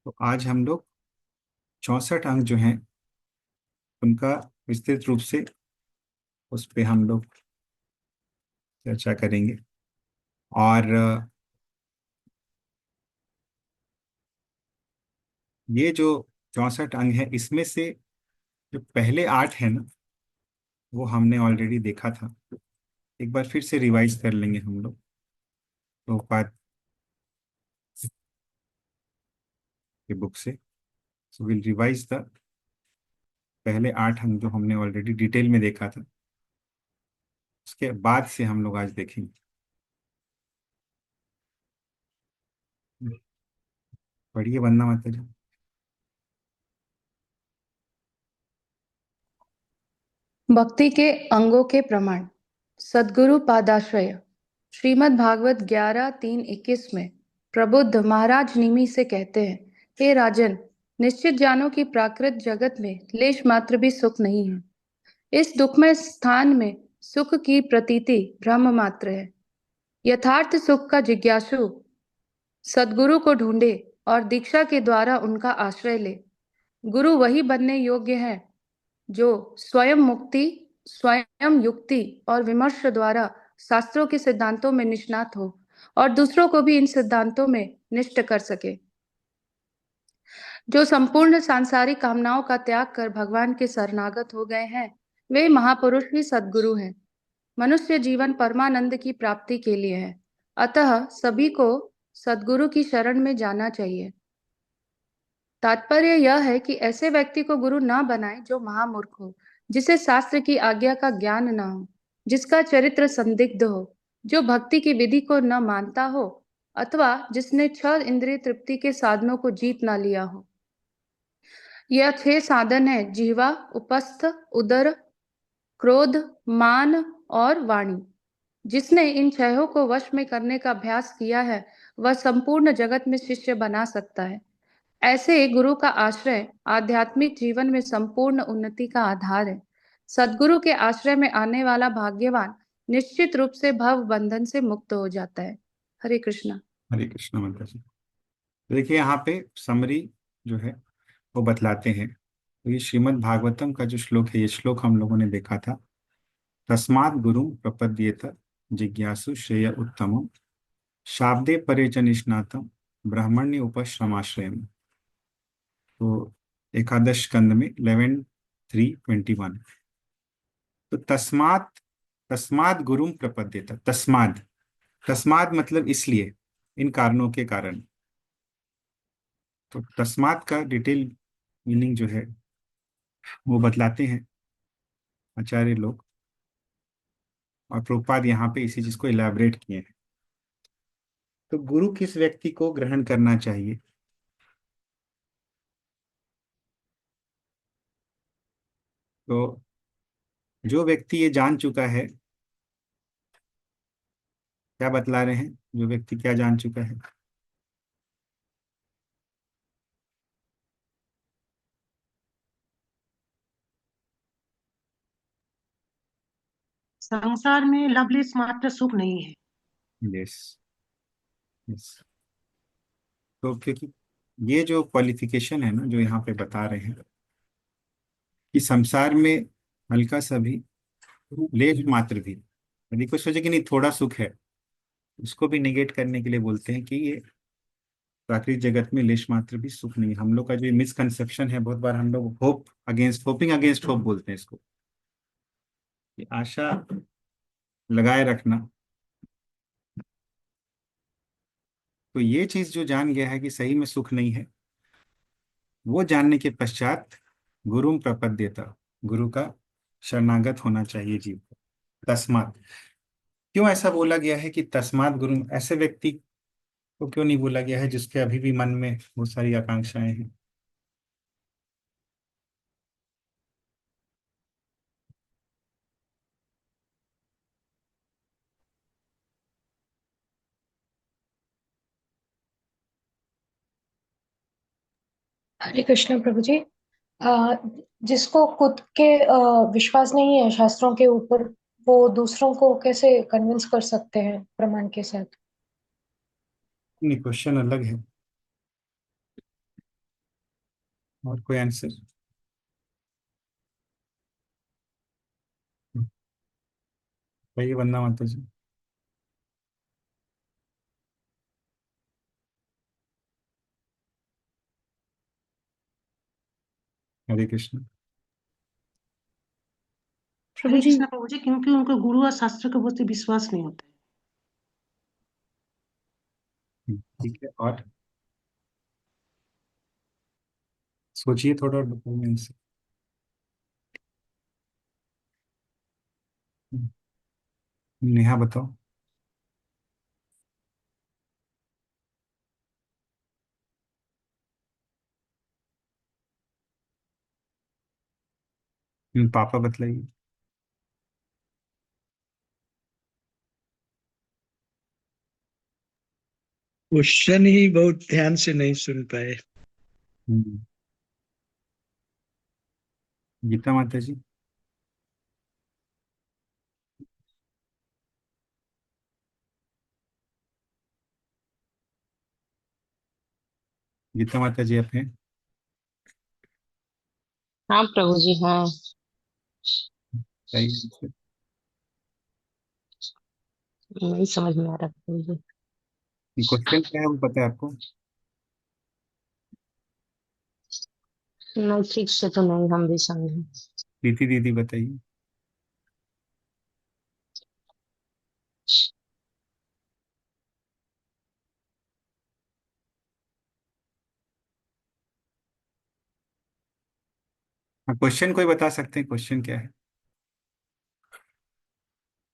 तो आज हम लोग 64 अंक जो हैं उनका विस्तृत रूप से उस पे हम लोग चर्चा करेंगे। और ये जो 64 अंग है इसमें से जो पहले 8 है ना, वो हमने ऑलरेडी देखा था। एक बार फिर से रिवाइज कर लेंगे हम लोग तो पाठ के बुक से। सो विल रिवाइज द पहले 8 अंग जो हमने ऑलरेडी डिटेल में देखा था, उसके बाद से हम लोग आज देखेंगे। पढ़िए वंदना माता जी। भक्ति के अंगों के प्रमाण। सद्गुरु पादाश्रय। श्रीमद् भागवत 11:3-21 में प्रबुद्ध महाराज निमि से कहते हैं, हे राजन, निश्चित जानो कि प्राकृत जगत में लेश मात्र भी सुख नहीं है। इस दुखमय स्थान में सुख की प्रतीति भ्रम मात्र है। यथार्थ सुख का जिज्ञासु सद्गुरु को ढूंढे और दीक्षा के द्वारा उनका आश्रय ले। गुरु वही बनने योग्य है जो स्वयं मुक्ति, स्वयं युक्ति और विमर्श द्वारा शास्त्रों के सिद्धांतों में निष्णात हो और दूसरों को भी इन सिद्धांतों में निष्ठ कर सके। जो संपूर्ण सांसारिक कामनाओं का त्याग कर भगवान के शरणागत हो गए हैं, वे महापुरुष ही सद्गुरु हैं। मनुष्य जीवन परमानंद की प्राप्ति के लिए है, अतः सभी को सद्गुरु की शरण में जाना चाहिए। तात्पर्य यह है कि ऐसे व्यक्ति को गुरु ना बनाए जो महामूर्ख हो, जिसे शास्त्र की आज्ञा का ज्ञान ना हो, जिसका चरित्र संदिग्ध हो, जो भक्ति की विधि को न मानता हो, अथवा जिसने 6 इंद्रिय तृप्ति के साधनों को जीत ना लिया हो। यह 6 साधन है: जिह्वा, उपस्थ, उदर, क्रोध, मान और वाणी। जिसने इन छहों को वश में करने का अभ्यास किया है, वह संपूर्ण जगत में शिष्य बना सकता है। ऐसे गुरु का आश्रय आध्यात्मिक जीवन में संपूर्ण उन्नति का आधार है। सद्गुरु के आश्रय में आने वाला भाग्यवान निश्चित रूप से भव बंधन से मुक्त हो जाता है। हरे कृष्णा। हरे कृष्ण माता जी। तो देखिए यहाँ पे समरी जो है वो बतलाते हैं। तो ये श्रीमद् भागवतम का जो श्लोक है, ये श्लोक हम लोगों ने देखा था। तस्मात् गुरु प्रपद्येत जिज्ञासु श्रेय उत्तमम शाब्दे परे च निष्णातम ब्राह्मण्य उपश्रमाश्रयम। तो एकादश स्कंद में 11:3-21। तो तस्मात्, तस्मात् गुरुम प्रपद्येत। तस्मात्, तस्मात् मतलब इसलिए, इन कारणों के कारण। तो तस्मात् का डिटेल मीनिंग जो है वो बतलाते हैं आचार्य लोग, और प्रभुपाद यहाँ पे इसी चीज को इलैबोरेट किए हैं। तो गुरु किस व्यक्ति को ग्रहण करना चाहिए? तो जो व्यक्ति ये जान चुका है, क्या बतला रहे हैं, जो व्यक्ति क्या जान चुका है? संसार में लवलेस मात्र सुख नहीं है। Yes, yes. तो क्योंकि ये जो क्वालिफिकेशन है ना, जो यहाँ पे बता रहे हैं कि संसार में हल्का सा भी, लेश मात्र भी, यदि कोई सोचे कि नहीं थोड़ा सुख है, उसको भी निगेट करने के लिए बोलते हैं कि ये प्राकृतिक जगत में लेश मात्र भी सुख नहीं है। हम लोग का जो मिसकंसेप्शन है, बहुत बार हम लोग hope against, hopping against hope बोलते हैं इसको, कि आशा लगाए रखना। तो ये चीज जो जान गया है कि सही में सुख नहीं है, वो जानने के पश्चात गुरुम प्रपद्येता, गुरु का शरणागत होना चाहिए जीव को। तस्मात, क्यों ऐसा बोला गया है कि तस्मात गुरु? ऐसे व्यक्ति को क्यों नहीं बोला गया है जिसके अभी भी मन में बहुत सारी आकांक्षाएं हैं? हरे कृष्ण प्रभु जी। अ, जिसको खुद के विश्वास नहीं है शास्त्रों के ऊपर, वो दूसरों को कैसे कन्विंस कर सकते हैं प्रमाण के साथ? नहीं, क्वेश्चन अलग है। और कोई आंसर? कहिए वंदना माता जी। हरे कृष्ण। प्रभु हरे जी। कृष्ण प्रभु जी, क्योंकि उनको गुरु और शास्त्र के प्रति विश्वास नहीं होता है। ठीक है, और सोचिए थोड़ा और बताइए आंसर। नेहा बताओ। पापा बतलाइए। क्वेश्चन ही बहुत ध्यान से नहीं सुन पाए। हम्म, गीता माता जी। गीता माता जी आप हैं? हाँ प्रभु जी हाँ। बताइए। नहीं समझ में आ रहा प्रभु जी। क्वेश्चन क्या है वो पता है आपको? नहीं ठीक से तो नहीं हम भी समझे। प्रीति दीदी बताइए। हाँ, क्वेश्चन कोई बता सकते हैं क्वेश्चन क्या है?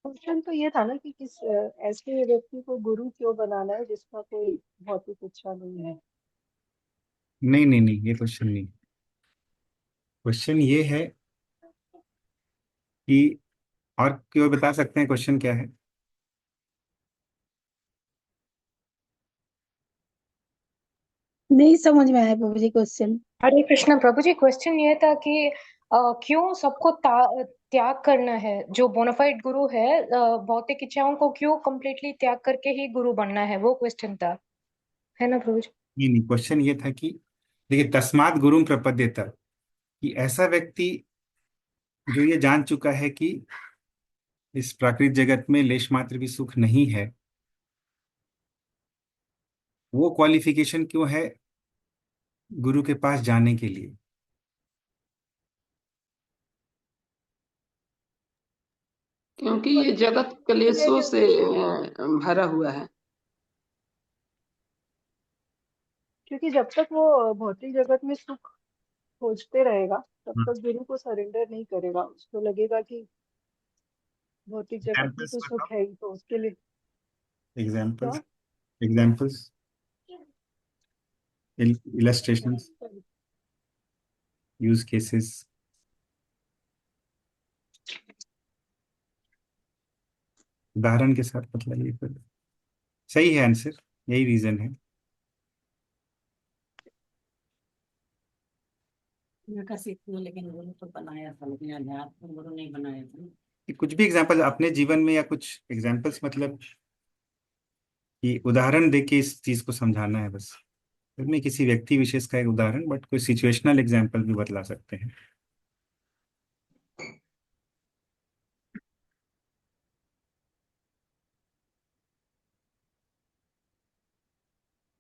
क्वेश्चन तो ये था ना कि किस ऐसे व्यक्ति को गुरु क्यों बनाना है जिसका कोई भौतिक इच्छा नहीं है। नहीं नहीं नहीं, ये क्वेश्चन नहीं। क्वेश्चन ये है कि, और कोई बता सकते हैं क्वेश्चन क्या है? नहीं समझ में आया प्रभु जी क्वेश्चन। हरे कृष्ण प्रभु जी, क्वेश्चन ये था कि क्यों सबको त्याग करना है? जो बोनाफाइड गुरु है, भौतिक इच्छाओं को क्यों कम्प्लीटली त्याग करके ही गुरु बनना है, वो क्वेश्चन था, है ना प्रभु जी? नहीं नहीं, क्वेश्चन ये था कि देखिए, तस्मात् गुरुम प्रपद्येत, कि ऐसा व्यक्ति जो ये जान चुका है कि इस प्राकृतिक जगत में लेश मात्र भी सुख नहीं है, वो क्वालिफिकेशन क्यों है गुरु के पास जाने के लिए? क्योंकि ये जगत क्लेशों से भरा हुआ है। क्योंकि जब तक वो भौतिक जगत में सुख खोजते रहेगा तब हाँ। तक गुरु को सरेंडर नहीं करेगा। उसको लगेगा कि भौतिक जगत में एग्जाम्पल्स तो बताओ। सुख है ही, तो उसके लिए क्या। Examples. Examples. Illustrations. Use cases. उदाहरण के साथ बतलाइए फिर। सही है आंसर, यही रीजन है। का सीखो, लेकिन गुरु तो बनाया था, लेकिन अध्यात्म गुरु नहीं बनाया था। कि कुछ भी एग्जाम्पल अपने जीवन में, या कुछ एग्जाम्पल्स मतलब कि उदाहरण दे के इस चीज को समझाना है बस। इसमें किसी व्यक्ति विशेष का एक उदाहरण, बट कोई सिचुएशनल एग्जाम्पल भी बतला सकते हैं।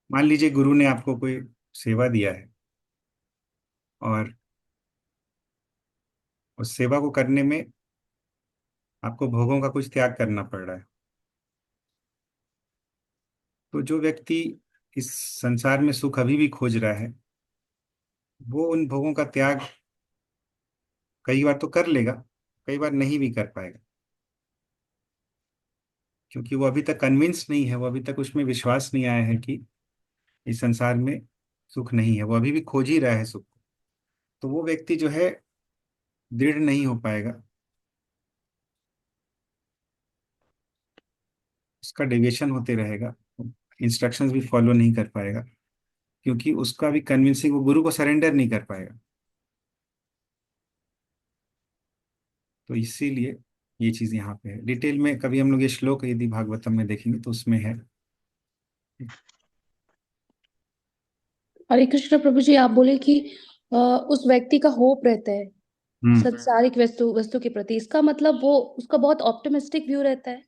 मान लीजिए गुरु ने आपको कोई सेवा दिया है, और उस सेवा को करने में आपको भोगों का कुछ त्याग करना पड़ रहा है। तो जो व्यक्ति इस संसार में सुख अभी भी खोज रहा है, वो उन भोगों का त्याग कई बार तो कर लेगा, कई बार नहीं भी कर पाएगा, क्योंकि वो अभी तक कन्विंस नहीं है, वो अभी तक उसमें विश्वास नहीं आया है कि इस संसार में सुख नहीं है। वो अभी भी खोज ही रहा है सुख को। तो वो व्यक्ति जो है दृढ़ नहीं हो पाएगा, उसका डेविएशन होते रहेगा, इंस्ट्रक्शंस भी फॉलो नहीं कर पाएगा, क्योंकि उसका भी कन्विंसिंग, वो गुरु को सरेंडर नहीं कर पाएगा। तो इसीलिए ये चीज यहाँ पे है। डिटेल में कभी हम लोग ये श्लोक यदि भागवतम में देखेंगे तो उसमें है। हरे कृष्ण प्रभु जी, आप बोले कि उस व्यक्ति का होप रहता है हम्म। संसारिक वस्तु वस्तु के प्रति। इसका मतलब वो उसका बहुत ऑप्टिमिस्टिक व्यू रहता है,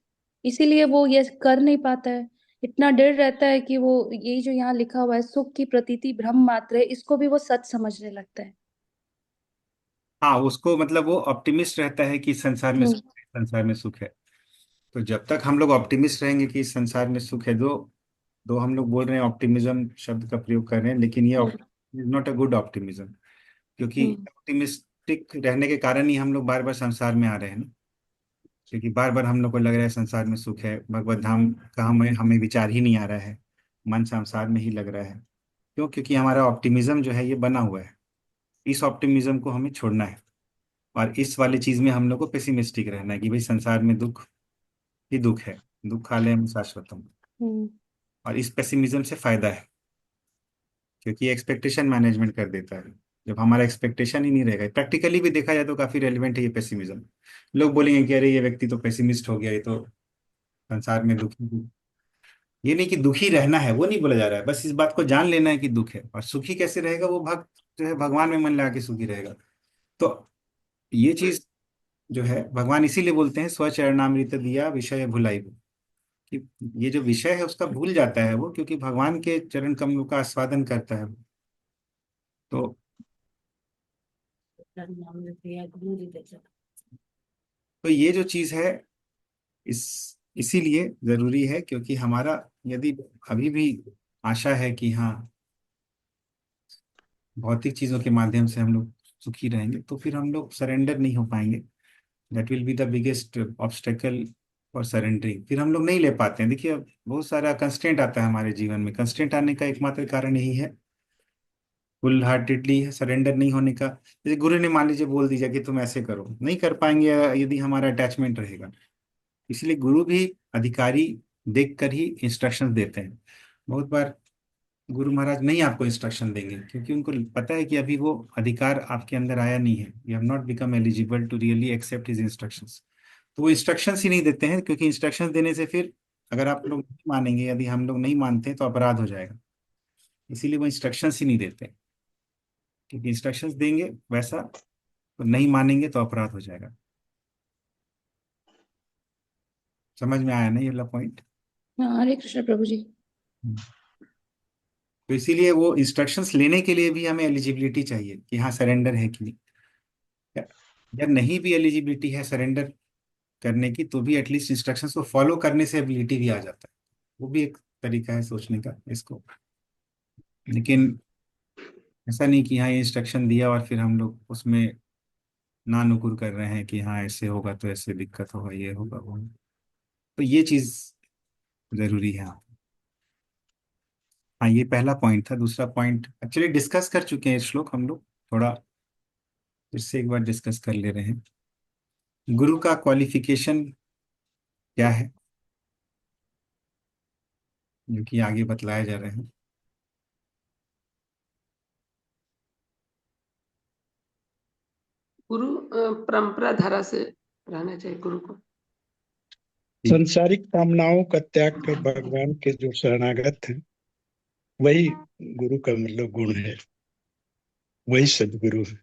इसीलिए वो ये कर नहीं पाता है। इतना डर रहता है कि वो यही जो यहाँ लिखा हुआ है, सुख की प्रतीति भ्रम मात्र है, इसको भी वो सच समझने लगता है। हाँ, उसको मतलब वो ऑप्टिमिस्ट रहता है कि संसार में हम्म। सुख है, संसार में सुख है। तो जब तक हम लोग ऑप्टिमिस्ट रहेंगे कि इस संसार में सुख है, दो दो हम लोग बोल रहे हैं ऑप्टिमिज्म शब्द का प्रयोग कर रहे हैं, लेकिन ये hmm. Is not a good optimism. क्योंकि हम्म। ऑप्टिमिस्टिक रहने के कारण ही हम लोग बार बार संसार में आ रहे हैं ना। क्योंकि बार बार हम लोग को लग रहा है संसार में सुख है, भगवत धाम का हमें हमें विचार ही नहीं आ रहा है, मन संसार में ही लग रहा है। क्यों? क्योंकि हमारा ऑप्टिमिज्म जो है ये बना हुआ है। इस ऑप्टिमिज्म को हमें छोड़ना है, और इस वाली चीज में हम लोग को पेसिमिस्टिक रहना है कि भाई संसार में दुख ही दुख है, दुखालयम शाश्वतम। हम्म। और इस पेसिमिज्म से फायदा है, क्योंकि एक्सपेक्टेशन मैनेजमेंट कर देता है। जब हमारा एक्सपेक्टेशन ही नहीं रहेगा, प्रैक्टिकली भी देखा जाए तो काफी रेलिवेंट है ये पेसिमिज्म। लोग बोलेंगे कि अरे ये व्यक्ति तो पेसिमिस्ट हो गया, ये तो संसार में दुखी। ये नहीं कि दुखी रहना है, वो नहीं बोला जा रहा है, बस इस बात को जान लेना है कि दुख है। और सुखी कैसे रहेगा? वो भक्त जो है भगवान में मन लगा के सुखी रहेगा। तो ये चीज जो है भगवान इसीलिए बोलते हैं स्वचरणामृत दिया विषय भुलाई वो, कि ये जो विषय है उसका भूल जाता है वो, क्योंकि भगवान के चरण कमलों का आस्वादन करता है। तो नाम लेते हैं, गुरु जी देते हैं। तो ये जो चीज है, इस इसीलिए जरूरी है, क्योंकि हमारा यदि अभी भी आशा है कि हाँ भौतिक चीजों के माध्यम से हम लोग सुखी रहेंगे, तो फिर हम लोग सरेंडर नहीं हो पाएंगे। That will be the biggest obstacle for surrendering. फिर हम लोग नहीं ले पाते हैं। देखिए, बहुत सारा कंस्ट्रेंट आता है हमारे जीवन में। कंस्ट्रेंट आने का एकमात्र कारण यही है, फुल हार्टेडली सरेंडर नहीं होने का। जैसे गुरु ने मान लीजिए बोल दिया कि तुम ऐसे करो, नहीं कर पाएंगे यदि हमारा अटैचमेंट रहेगा। इसलिए गुरु भी अधिकारी देख कर ही इंस्ट्रक्शंस देते हैं। बहुत बार गुरु महाराज नहीं आपको इंस्ट्रक्शन देंगे, क्योंकि उनको पता है कि अभी वो अधिकार आपके अंदर आया नहीं है, you have not become eligible to really accept his instructions. तो वो इंस्ट्रक्शंस ही नहीं देते हैं, क्योंकि इंस्ट्रक्शंस देने से फिर अगर आप लोग नहीं मानेंगे, यदि हम लोग नहीं मानते तो अपराध हो जाएगा। इसीलिए वो इंस्ट्रक्शंस ही नहीं देते, क्योंकि इंस्ट्रक्शंस देंगे वैसा तो नहीं मानेंगे तो अपराध हो जाएगा। समझ में आया ना ये वाला पॉइंट? हाँ, हरे कृष्ण प्रभु जी। तो इसीलिए वो इंस्ट्रक्शंस लेने के लिए भी हमें एलिजिबिलिटी चाहिए कि हाँ सरेंडर है कि नहीं। या नहीं भी एलिजिबिलिटी है सरेंडर करने की, तो भी एटलीस्ट इंस्ट्रक्शंस को फॉलो करने से एबिलिटी भी आ जाता है। वो भी एक तरीका है सोचने का इसको। लेकिन ऐसा नहीं कि हाँ ये इंस्ट्रक्शन दिया और फिर हम लोग उसमें ना नुकुर कर रहे हैं कि हाँ ऐसे होगा तो ऐसे दिक्कत होगा, ये होगा वो होगा। तो ये चीज जरूरी है। हाँ, ये पहला पॉइंट था। दूसरा पॉइंट एक्चुअली डिस्कस कर चुके हैं श्लोक हम लोग, थोड़ा फिर से एक बार डिस्कस कर ले रहे हैं। गुरु का क्वालिफिकेशन क्या है, जो कि आगे बतलाए जा रहे हैं। गुरु परंपरा धारा से रहना चाहिए गुरु को। संसारिक कामनाओं का त्याग कर भगवान के जो शरणागत हैं, वही गुरु का मतलब गुण है, वही सदगुरु है।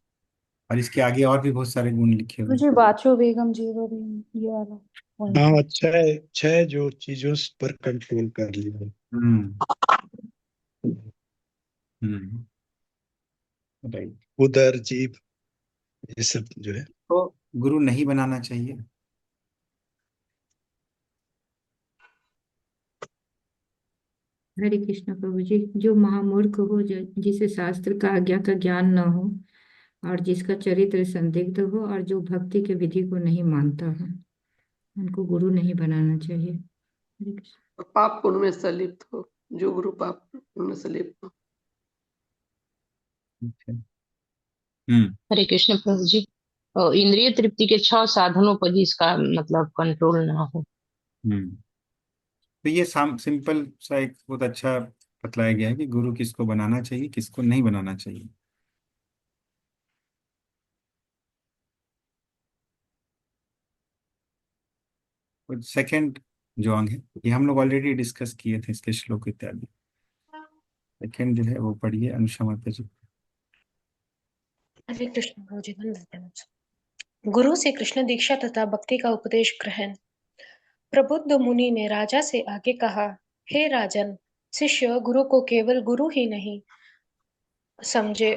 और इसके आगे और भी बहुत सारे गुण लिखे हुए हैं। मुझे बाचो बेगम जी वो भी ये वाला point। हाँ, छह छह जो चीजों पर कंट्रोल कर लिया। हम्म। हम्म। राइट। उदर जीभ, ये सब जो है। तो गुरु नहीं बनाना चाहिए। हरे कृष्ण प्रभु जी। जो महामूर्ख हो, जो जिसे शास्त्र का आज्ञा का ज्ञान न हो, और जिसका चरित्र संदिग्ध हो, और जो भक्ति के विधि को नहीं मानता हो, उनको गुरु नहीं बनाना चाहिए। हरे कृष्ण। और पाप पुण्य में संलिप्त हो, जो गुरु पाप पुण्य में संलिप्त हो। अच्छा। हम्म। हरे कृष्ण प्रभु जी। इंद्रिय तृप्ति के 6 साधनों पर जिसका मतलब कंट्रोल ना हो। हम्म। तो ये सिंपल सा एक बहुत अच्छा बतलाया गया है कि गुरु किसको बनाना चाहिए, किसको नहीं बनाना चाहिए। और सेकंड जो अंग है, ये हम लोग ऑलरेडी डिस्कस किए थे इसके श्लोक इत्यादि। सेकंड जो है वो पढ़िए अनुशा माता जी। हरे कृष्ण प्रभु जी, धन्यवाद। गुरु से कृष्ण दीक्षा तथा भक्ति का उपदेश ग्रहण। प्रबुद्ध मुनि ने राजा से आगे कहा, हे राजन, शिष्य गुरु को केवल गुरु ही नहीं समझे,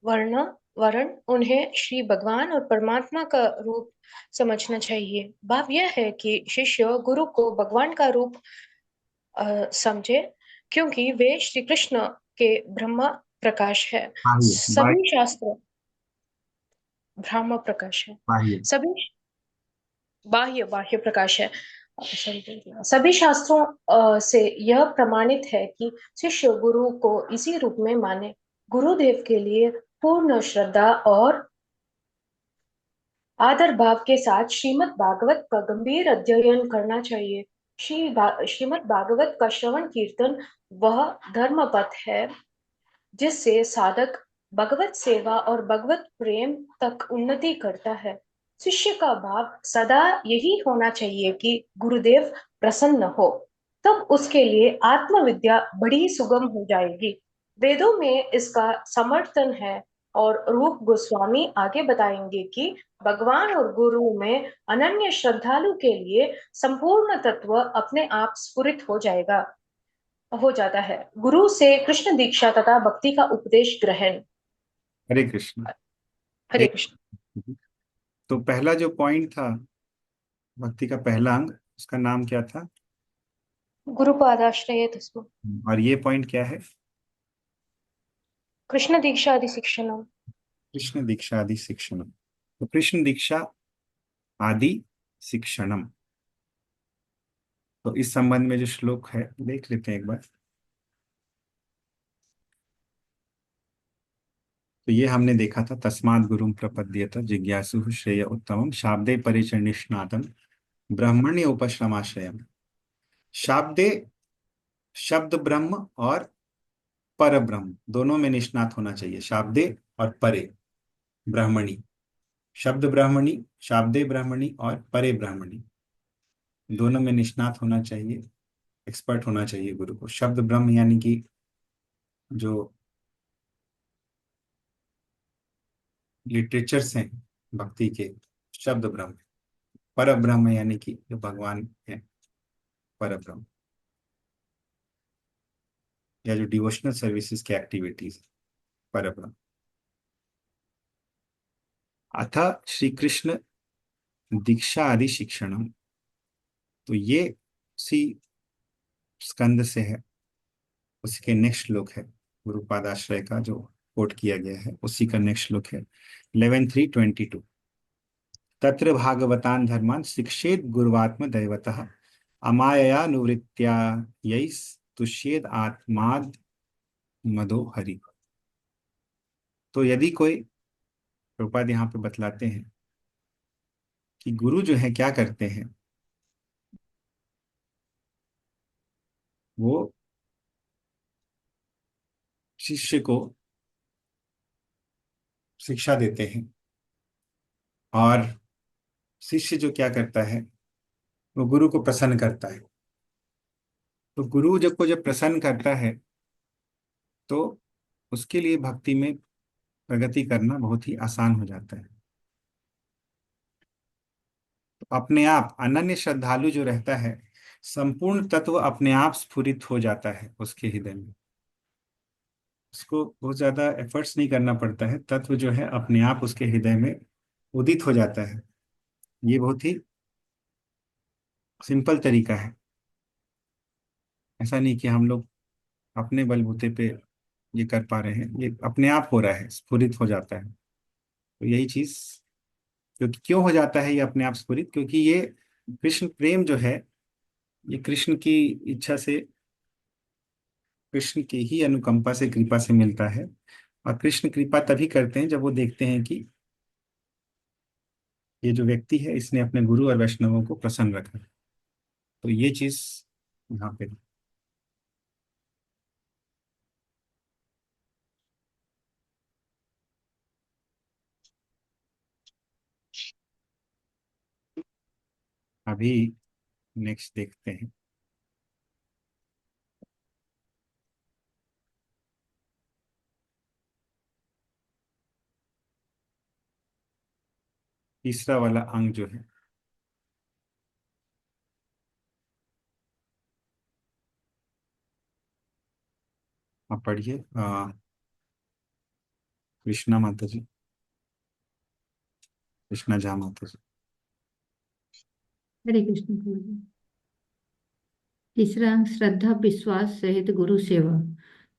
वर्ण वरण उन्हें श्री भगवान और परमात्मा का रूप समझना चाहिए। भाव यह है कि शिष्य गुरु को भगवान का रूप समझे, क्योंकि वे श्री कृष्ण के ब्रह्म प्रकाश है। बाह्य बाह्य सभी शास्त्र ब्रह्म प्रकाश है। बाह्य सभी बाह्य बाह्य प्रकाश है। सभी शास्त्रों से यह प्रमाणित है कि शिष्य गुरु को इसी रूप में माने। गुरुदेव के लिए पूर्ण श्रद्धा और आदर भाव के साथ श्रीमद् भागवत का गंभीर अध्ययन करना चाहिए। श्रीमद् भागवत का श्रवण कीर्तन वह धर्म पथ है जिससे साधक भगवत सेवा और भगवत प्रेम तक उन्नति करता है। शिष्य का भाव सदा यही होना चाहिए कि गुरुदेव प्रसन्न हो, तब उसके लिए आत्मविद्या बड़ी सुगम हो जाएगी। वेदों में इसका समर्थन है और रूप गोस्वामी आगे बताएंगे कि भगवान और गुरु में अनन्य श्रद्धालु के लिए संपूर्ण तत्व अपने आप स्फुरित हो जाता है। गुरु से कृष्ण दीक्षा तथा भक्ति का उपदेश ग्रहण। हरे कृष्ण। हरे एक कृष्ण। तो पहला जो पॉइंट था भक्ति का पहला अंग, उसका नाम क्या था? गुरुपादाश्रय तस्मो। और ये पॉइंट क्या है? कृष्ण दीक्षा आदि शिक्षणम। कृष्ण दीक्षा आदि शिक्षणम। तो कृष्ण दीक्षा आदि शिक्षणम, तो इस संबंध में जो श्लोक है देख लेते हैं एक बार। तो ये हमने देखा था, तस्मात् गुरुं प्रपद्येत जिज्ञासु श्रेय उत्तमम शाब्दे परिचय निष्णातम ब्रह्मण्य उपश्रमाश्रयम। शाब्दे, शब्द ब्रह्म और पर ब्रह्म दोनों में निष्णात होना चाहिए। शाब्दे और परे ब्राह्मणी, शब्द ब्राह्मणी, शाब्दे ब्राह्मणी और परे ब्राह्मणी दोनों में निष्णात होना चाहिए, एक्सपर्ट होना चाहिए गुरु को। शब्द ब्रह्म यानी कि जो लिटरेचर्स हैं भक्ति के, शब्द ब्रह्म। पर ब्रह्म यानी कि जो भगवान है, पर ब्रह्म, या जो डिवोशनल सर्विसेज की एक्टिविटीज, पर ब्रह्म। अथ श्री कृष्ण दीक्षा आदि शिक्षणम, तो ये उसी स्कंद से है, उसी के नेक्स्ट श्लोक है। गुरुपादाश्रय का जो कोट किया गया है उसी का नेक्स्ट श्लोक है 11:3:22। तत्र भागवतान धर्मान शिक्षेद गुरुवात्म दैवतः अमायया नुवृत्त्या यैस तुष्येद आत्माद मदो हरि। तो यदि कोई, प्रभुपाद यहाँ पे बतलाते हैं कि गुरु जो है क्या करते हैं, वो शिष्य को शिक्षा देते हैं, और शिष्य जो क्या करता है वो गुरु को प्रसन्न करता है। तो गुरु जब प्रसन्न करता है तो उसके लिए भक्ति में प्रगति करना बहुत ही आसान हो जाता है। तो अपने आप अनन्य श्रद्धालु जो रहता है, संपूर्ण तत्व अपने आप स्फुरित हो जाता है उसके हृदय में। उसको बहुत ज्यादा एफर्ट्स नहीं करना पड़ता है, तत्व जो है अपने आप उसके हृदय में उदित हो जाता है। ये बहुत ही सिंपल तरीका है। ऐसा नहीं कि हम लोग अपने बलबूते पे ये कर पा रहे हैं, ये अपने आप हो रहा है, स्फुरित हो जाता है। तो यही चीज, क्योंकि क्यों हो जाता है ये अपने आप स्फुरित, क्योंकि ये कृष्ण प्रेम जो है ये कृष्ण की इच्छा से, कृष्ण की ही अनुकंपा से, कृपा से मिलता है। और कृष्ण कृपा तभी करते हैं जब वो देखते हैं कि ये जो व्यक्ति है इसने अपने गुरु और वैष्णवों को प्रसन्न रखा। तो ये चीज यहाँ पे अभी नेक्स्ट देखते हैं। तीसरा वाला अंग जो है, आप पढ़िए। कृष्णा माता जी, कृष्णा झा माता जी। हरे कृष्ण प्रभु जी। तीसरा, श्रद्धा विश्वास सहित गुरु सेवा।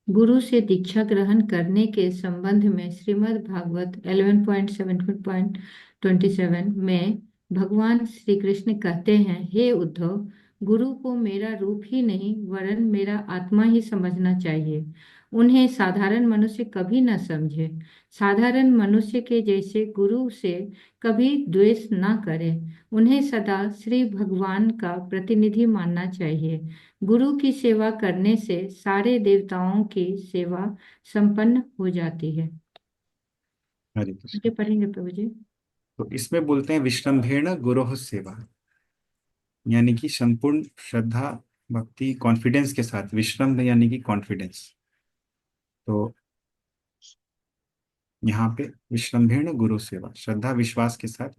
गुरु से दीक्षा ग्रहण करने के संबंध में श्रीमद् भागवत 11.7.27 में भगवान श्री कृष्ण कहते हैं, हे उद्धव, गुरु को मेरा रूप ही नहीं वरन मेरा आत्मा ही समझना चाहिए। उन्हें साधारण मनुष्य कभी न समझे। साधारण मनुष्य के जैसे गुरु से कभी द्वेष न करें। उन्हें सदा श्री भगवान का प्रतिनिधि मानना चाहिए। गुरु की सेवा करने से सारे देवताओं की सेवा संपन्न हो जाती है। हरे आगे कृष्ण। पढ़ेंगे प्रभु जी। तो इसमें बोलते हैं विश्रम्भेण गुरोः सेवा, यानी कि संपूर्ण श्रद्धा भक्ति कॉन्फिडेंस के साथ। विश्रम्भ यानी कि कॉन्फिडेंस। तो यहाँ पे विश्रम्भेण गुरु सेवा, श्रद्धा विश्वास के साथ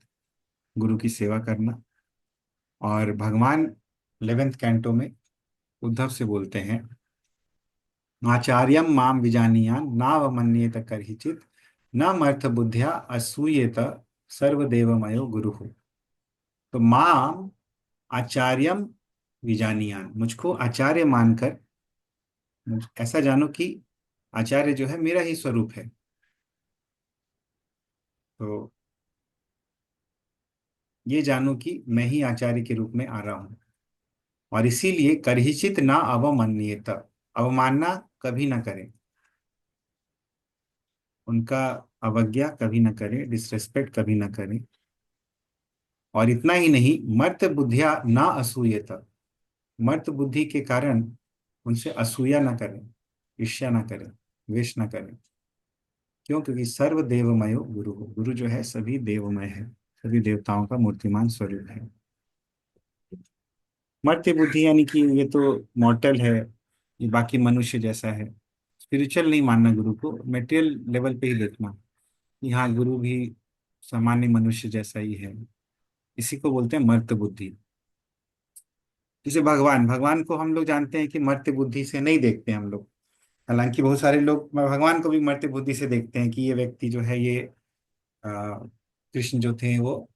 गुरु की सेवा करना। और भगवान 11वें कैंटो में उद्धव से बोलते हैं, आचार्यम माम विजानीयान नावमन्येत करहिचित न मर्थ बुद्ध्या असूयेत सर्वदेवमयो गुरु। तो माम आचार्यम विजानीयान, मुझको आचार्य मानकर ऐसा जानो कि आचार्य जो है मेरा ही स्वरूप है। तो ये जानो कि मैं ही आचार्य के रूप में आ रहा हूं। और इसीलिए करहिचित ना अवमान्येत, अवमानना कभी ना करें, उनका अवज्ञा कभी ना करें, डिसरेस्पेक्ट कभी ना करें। और इतना ही नहीं, मर्त बुद्धिया ना असूयेत, मर्त बुद्धि के कारण उनसे असूया ना करें, ईर्ष्या ना करें, द्वेष ना करें। क्यों? क्योंकि सर्व देवमयो गुरु हो, गुरु जो है सभी देवमय है, सभी देवताओं का मूर्तिमान स्वरूप है। मर्त्य बुद्धि यानी कि ये तो मॉर्टल है, ये बाकी मनुष्य जैसा है। स्पिरिचुअल नहीं मानना गुरु को, मेटेरियल लेवल पे ही देखना कि हाँ गुरु भी सामान्य मनुष्य जैसा ही है। इसी को बोलते हैं मर्त्य बुद्धि। जैसे भगवान, भगवान को हम लोग जानते हैं कि मर्त्य बुद्धि से नहीं देखते हम लोग। हालांकि बहुत सारे लोग भगवान को भी मर्त्य बुद्धि से देखते हैं कि ये व्यक्ति जो है ये कृष्ण जो थे वो,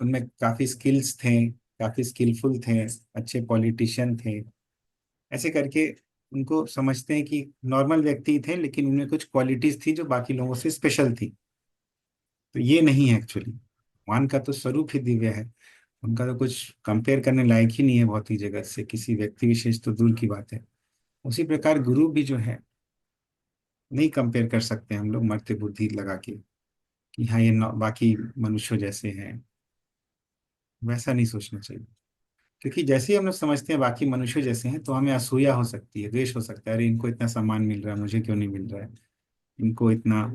उनमें काफी स्किल्स थे, काफी स्किलफुल थे, अच्छे पॉलिटिशियन थे। ऐसे करके उनको समझते हैं कि नॉर्मल व्यक्ति थे, लेकिन उनमें कुछ क्वालिटीज थी जो बाकी लोगों से स्पेशल थी। तो ये नहीं है एक्चुअली। भगवान का तो स्वरूप ही दिव्य है, उनका तो कुछ कंपेयर करने लायक ही नहीं है भौतिक जगत से, किसी व्यक्ति विशेष तो दूर की बात है। उसी प्रकार गुरु भी जो है नहीं कंपेयर कर सकते हम लोग मर्त्य बुद्धि लगा के कि हाँ ये बाकी मनुष्यों जैसे हैं। वैसा नहीं सोचना चाहिए, क्योंकि जैसे ही हम लोग समझते हैं बाकी मनुष्य जैसे हैं तो हमें असूया हो सकती है, द्वेष हो सकता है। अरे इनको इतना सम्मान मिल रहा है, मुझे क्यों नहीं मिल रहा है? इनको इतना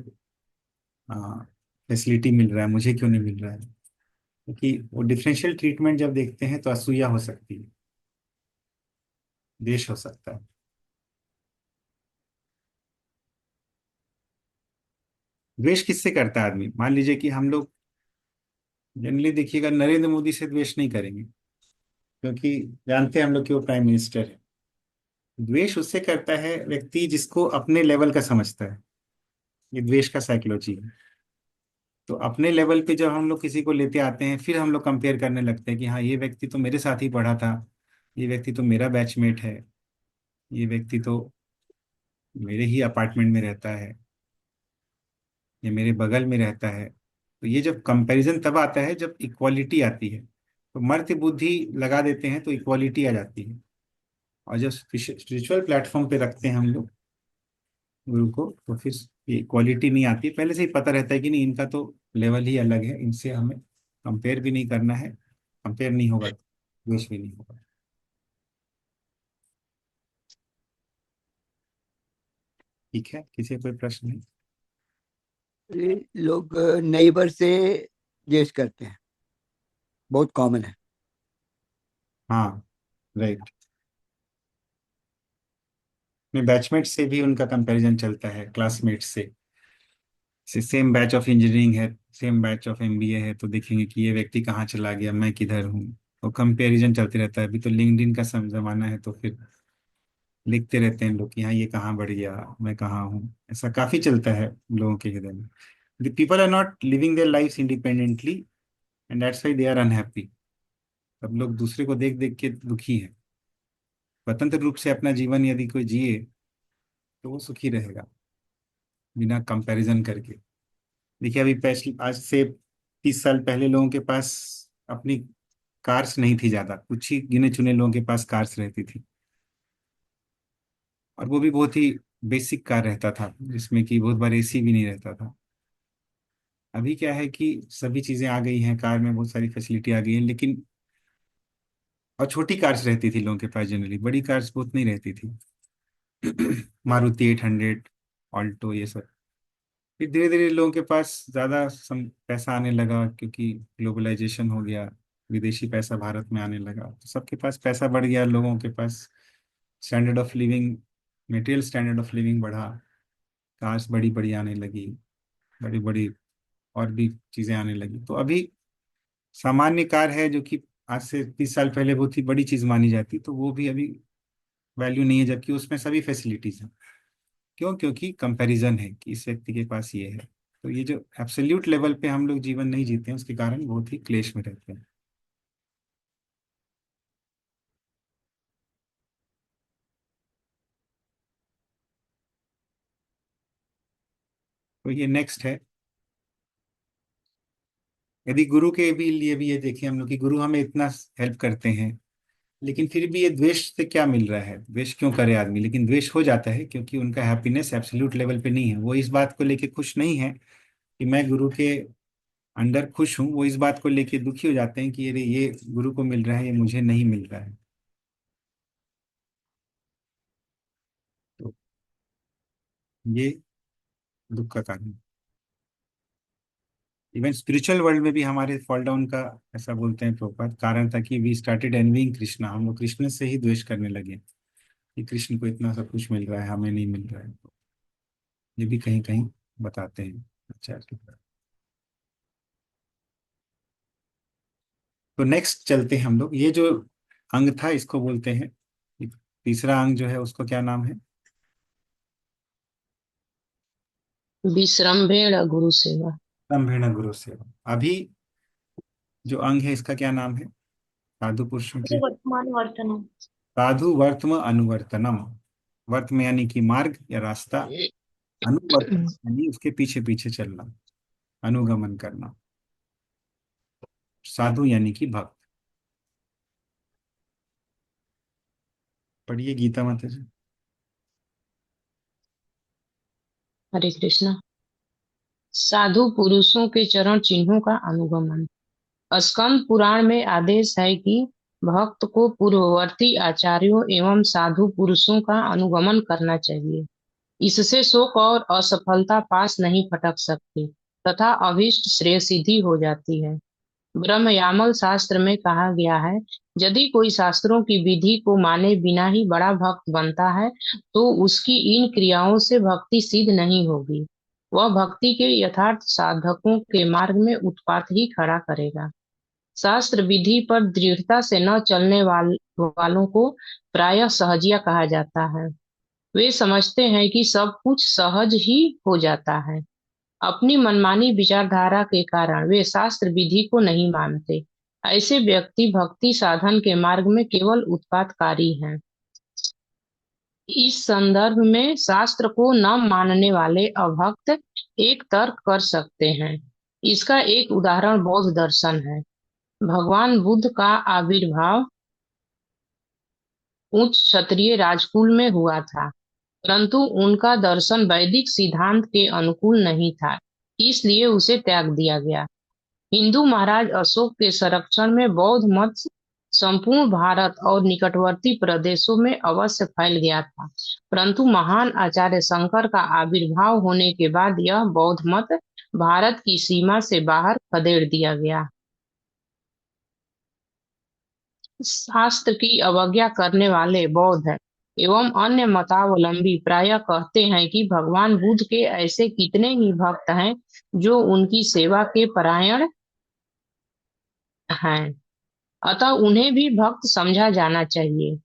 फैसिलिटी मिल रहा है, मुझे क्यों नहीं मिल रहा है? क्योंकि वो डिफरेंशियल ट्रीटमेंट जब देखते हैं तो असूया हो सकती है, द्वेष हो सकता है। द्वेष किससे करता है आदमी? मान लीजिए कि हम लोग जनरली देखिएगा नरेंद्र मोदी से द्वेष नहीं करेंगे, क्योंकि जानते हैं हम लोग कि वो प्राइम मिनिस्टर है। द्वेष उससे करता है व्यक्ति जिसको अपने लेवल का समझता है। ये द्वेष का साइकोलॉजी है। तो अपने लेवल पे जब हम लोग किसी को लेते आते हैं, फिर हम लोग कंपेयर करने लगते हैं कि हाँ ये व्यक्ति तो मेरे साथ ही पढ़ा था, ये व्यक्ति तो मेरा बैचमेट है, ये व्यक्ति तो मेरे ही अपार्टमेंट में रहता है, ये मेरे बगल में रहता है। तो ये जब कंपैरिजन तब आता है जब इक्वालिटी आती है। तो मर्त्य बुद्धि लगा देते हैं तो इक्वालिटी आ जाती है। और जब स्पिरिचुअल प्लेटफॉर्म पे रखते हैं हम लोग गुरु को, तो फिर ये क्वालिटी नहीं आती। पहले से ही पता रहता है कि नहीं इनका तो लेवल ही अलग है, इनसे हमें कंपेयर भी नहीं करना है, कंपेयर नहीं होगा तो द्वेष भी नहीं होगा। ठीक है, किसी कोई प्रश्न नहीं? ये लोग नेबर से जेस करते हैं, बहुत कॉमन है। हाँ, राइट। में बैचमेट से भी उनका कंपैरिजन चलता है, क्लासमेट से। सेम बैच ऑफ इंजीनियरिंग है, सेम बैच ऑफ एमबीए है, तो देखेंगे कि ये व्यक्ति कहाँ चला गया, मैं किधर हूँ। तो कंपैरिजन चलते रहता है। अभी तो लिंक्डइन का जमाना है, तो फिर लिखते रहते हैं लोग कि हाँ ये कहाँ बढ़ गया, मैं कहाँ हूँ। ऐसा काफी चलता है लोगों के हृदय में। The people are not living their life independently, and that's why they are unhappy. सब लोग दूसरे को देख देख के दुखी हैं। स्वतंत्र रूप से अपना जीवन यदि कोई जिए तो वो सुखी रहेगा, बिना कंपैरिजन करके। देखिए अभी आज से 30 साल पहले लोगों के पास अपनी कार्स नहीं थी ज्यादा, कुछ ही गिने चुने लोगों के पास कार्स रहती थी, और वो भी बहुत ही बेसिक कार रहता था, जिसमें कि बहुत बार एसी भी नहीं रहता था। अभी क्या है कि सभी चीजें आ गई हैं, कार में बहुत सारी फैसिलिटी आ गई है, लेकिन और छोटी कार्स रहती थी लोगों के पास, जनरली बड़ी कार्स बहुत नहीं रहती थी। मारुति 800, ऑल्टो, ये सब। फिर धीरे धीरे लोगों के पास ज्यादा पैसा आने लगा, क्योंकि ग्लोबलाइजेशन हो गया, विदेशी पैसा भारत में आने लगा, तो सबके पास पैसा बढ़ गया, लोगों के पास standard of living, material standard of living बढ़ा, कार्स बड़ी बड़ी आने लगी, बड़ी बड़ी और भी चीजें आने लगी। तो अभी सामान्य कार है, जो कि आज से 30 साल पहले बहुत ही बड़ी चीज मानी जाती, तो वो भी अभी वैल्यू नहीं है, जबकि उसमें सभी फैसिलिटीज हैं। क्यों? क्योंकि कंपैरिजन है कि इस व्यक्ति के पास ये है। तो ये जो एब्सोल्यूट लेवल पे हम लोग जीवन नहीं जीते हैं, उसके कारण बहुत ही क्लेश में रहते हैं। तो ये नेक्स्ट है। यदि गुरु के भी लिए भी ये देखें हम लोग कि गुरु हमें इतना हेल्प करते हैं, लेकिन फिर भी ये द्वेष से क्या मिल रहा है? द्वेष क्यों करे आदमी? लेकिन द्वेष हो जाता है क्योंकि उनका हैप्पीनेस एब्सोल्यूट लेवल पे नहीं है। वो इस बात को लेके खुश नहीं है कि मैं गुरु के अंडर खुश हूँ, वो इस बात को लेके दुखी हो जाते हैं कि अरे ये गुरु को मिल रहा है, ये मुझे नहीं मिल रहा है। तो ये दुख का कारण। इवन स्पिरिचुअल वर्ल्ड में भी हमारे फॉल डाउन का, ऐसा बोलते हैं प्रभुपाद, कारण था कि वी स्टार्टेड एनविंग कृष्णा। हम लोग कृष्ण से ही द्वेष करने लगे कि कृष्ण को इतना सब कुछ मिल रहा है, हमें नहीं मिल रहा है। तो ये भी कहीं कहीं बताते हैं आचार्य। तो नेक्स्ट चलते हैं हम लोग। ये जो अंग था इसको बोलते हैं, तीसरा अंग जो है उसको क्या नाम है? विश्रम्भेण गुरु सेवा। स्तंभेन गुरु सेवा। अभी जो अंग है इसका क्या नाम है साधु पुरुषों के? वर्तमान वर्तनम। साधु वर्तम अनुवर्तनम। वर्तम यानी कि मार्ग या रास्ता, अनुवर्तन यानी उसके पीछे पीछे चलना, अनुगमन करना। साधु यानी कि भक्त। पढ़िए गीता माता जी। हरे कृष्णा। साधु पुरुषों के चरण चिन्हों का अनुगमन। स्कंद पुराण में आदेश है कि भक्त को पूर्ववर्ती आचार्यों एवं साधु पुरुषों का अनुगमन करना चाहिए। इससे शोक और असफलता पास नहीं फटक सकती तथा अभीष्ट श्रेय सिद्धि हो जाती है। ब्रह्मयामल शास्त्र में कहा गया है, यदि कोई शास्त्रों की विधि को माने बिना ही बड़ा भक्त बनता है तो उसकी इन क्रियाओं से भक्ति सिद्ध नहीं होगी। वह भक्ति के यथार्थ साधकों के मार्ग में उत्पात ही खड़ा करेगा। शास्त्र विधि पर दृढ़ता से न चलने वालों को प्रायः सहजिया कहा जाता है। वे समझते हैं कि सब कुछ सहज ही हो जाता है। अपनी मनमानी विचारधारा के कारण वे शास्त्र विधि को नहीं मानते। ऐसे व्यक्ति भक्ति साधन के मार्ग में केवल उत्पातकारी हैं। इस संदर्भ में शास्त्र को न मानने वाले अभक्त एक तर्क कर सकते हैं। इसका एक उदाहरण बौद्ध दर्शन है। भगवान बुद्ध का आविर्भाव उच्च क्षत्रिय राजकुल में हुआ था, परंतु उनका दर्शन वैदिक सिद्धांत के अनुकूल नहीं था, इसलिए उसे त्याग दिया गया। हिंदू महाराज अशोक के संरक्षण में बौद्ध मत संपूर्ण भारत और निकटवर्ती प्रदेशों में अवश्य फैल गया था, परंतु महान आचार्य शंकर का आविर्भाव होने के बाद यह बौद्ध मत भारत की सीमा से बाहर खदेड़ दिया गया। शास्त्र की अवज्ञा करने वाले बौद्ध एवं अन्य मतावलंबी प्रायः कहते हैं कि भगवान बुद्ध के ऐसे कितने ही भक्त हैं जो उनकी सेवा के परायण हैं, अतः उन्हें भी भक्त समझा जाना चाहिए।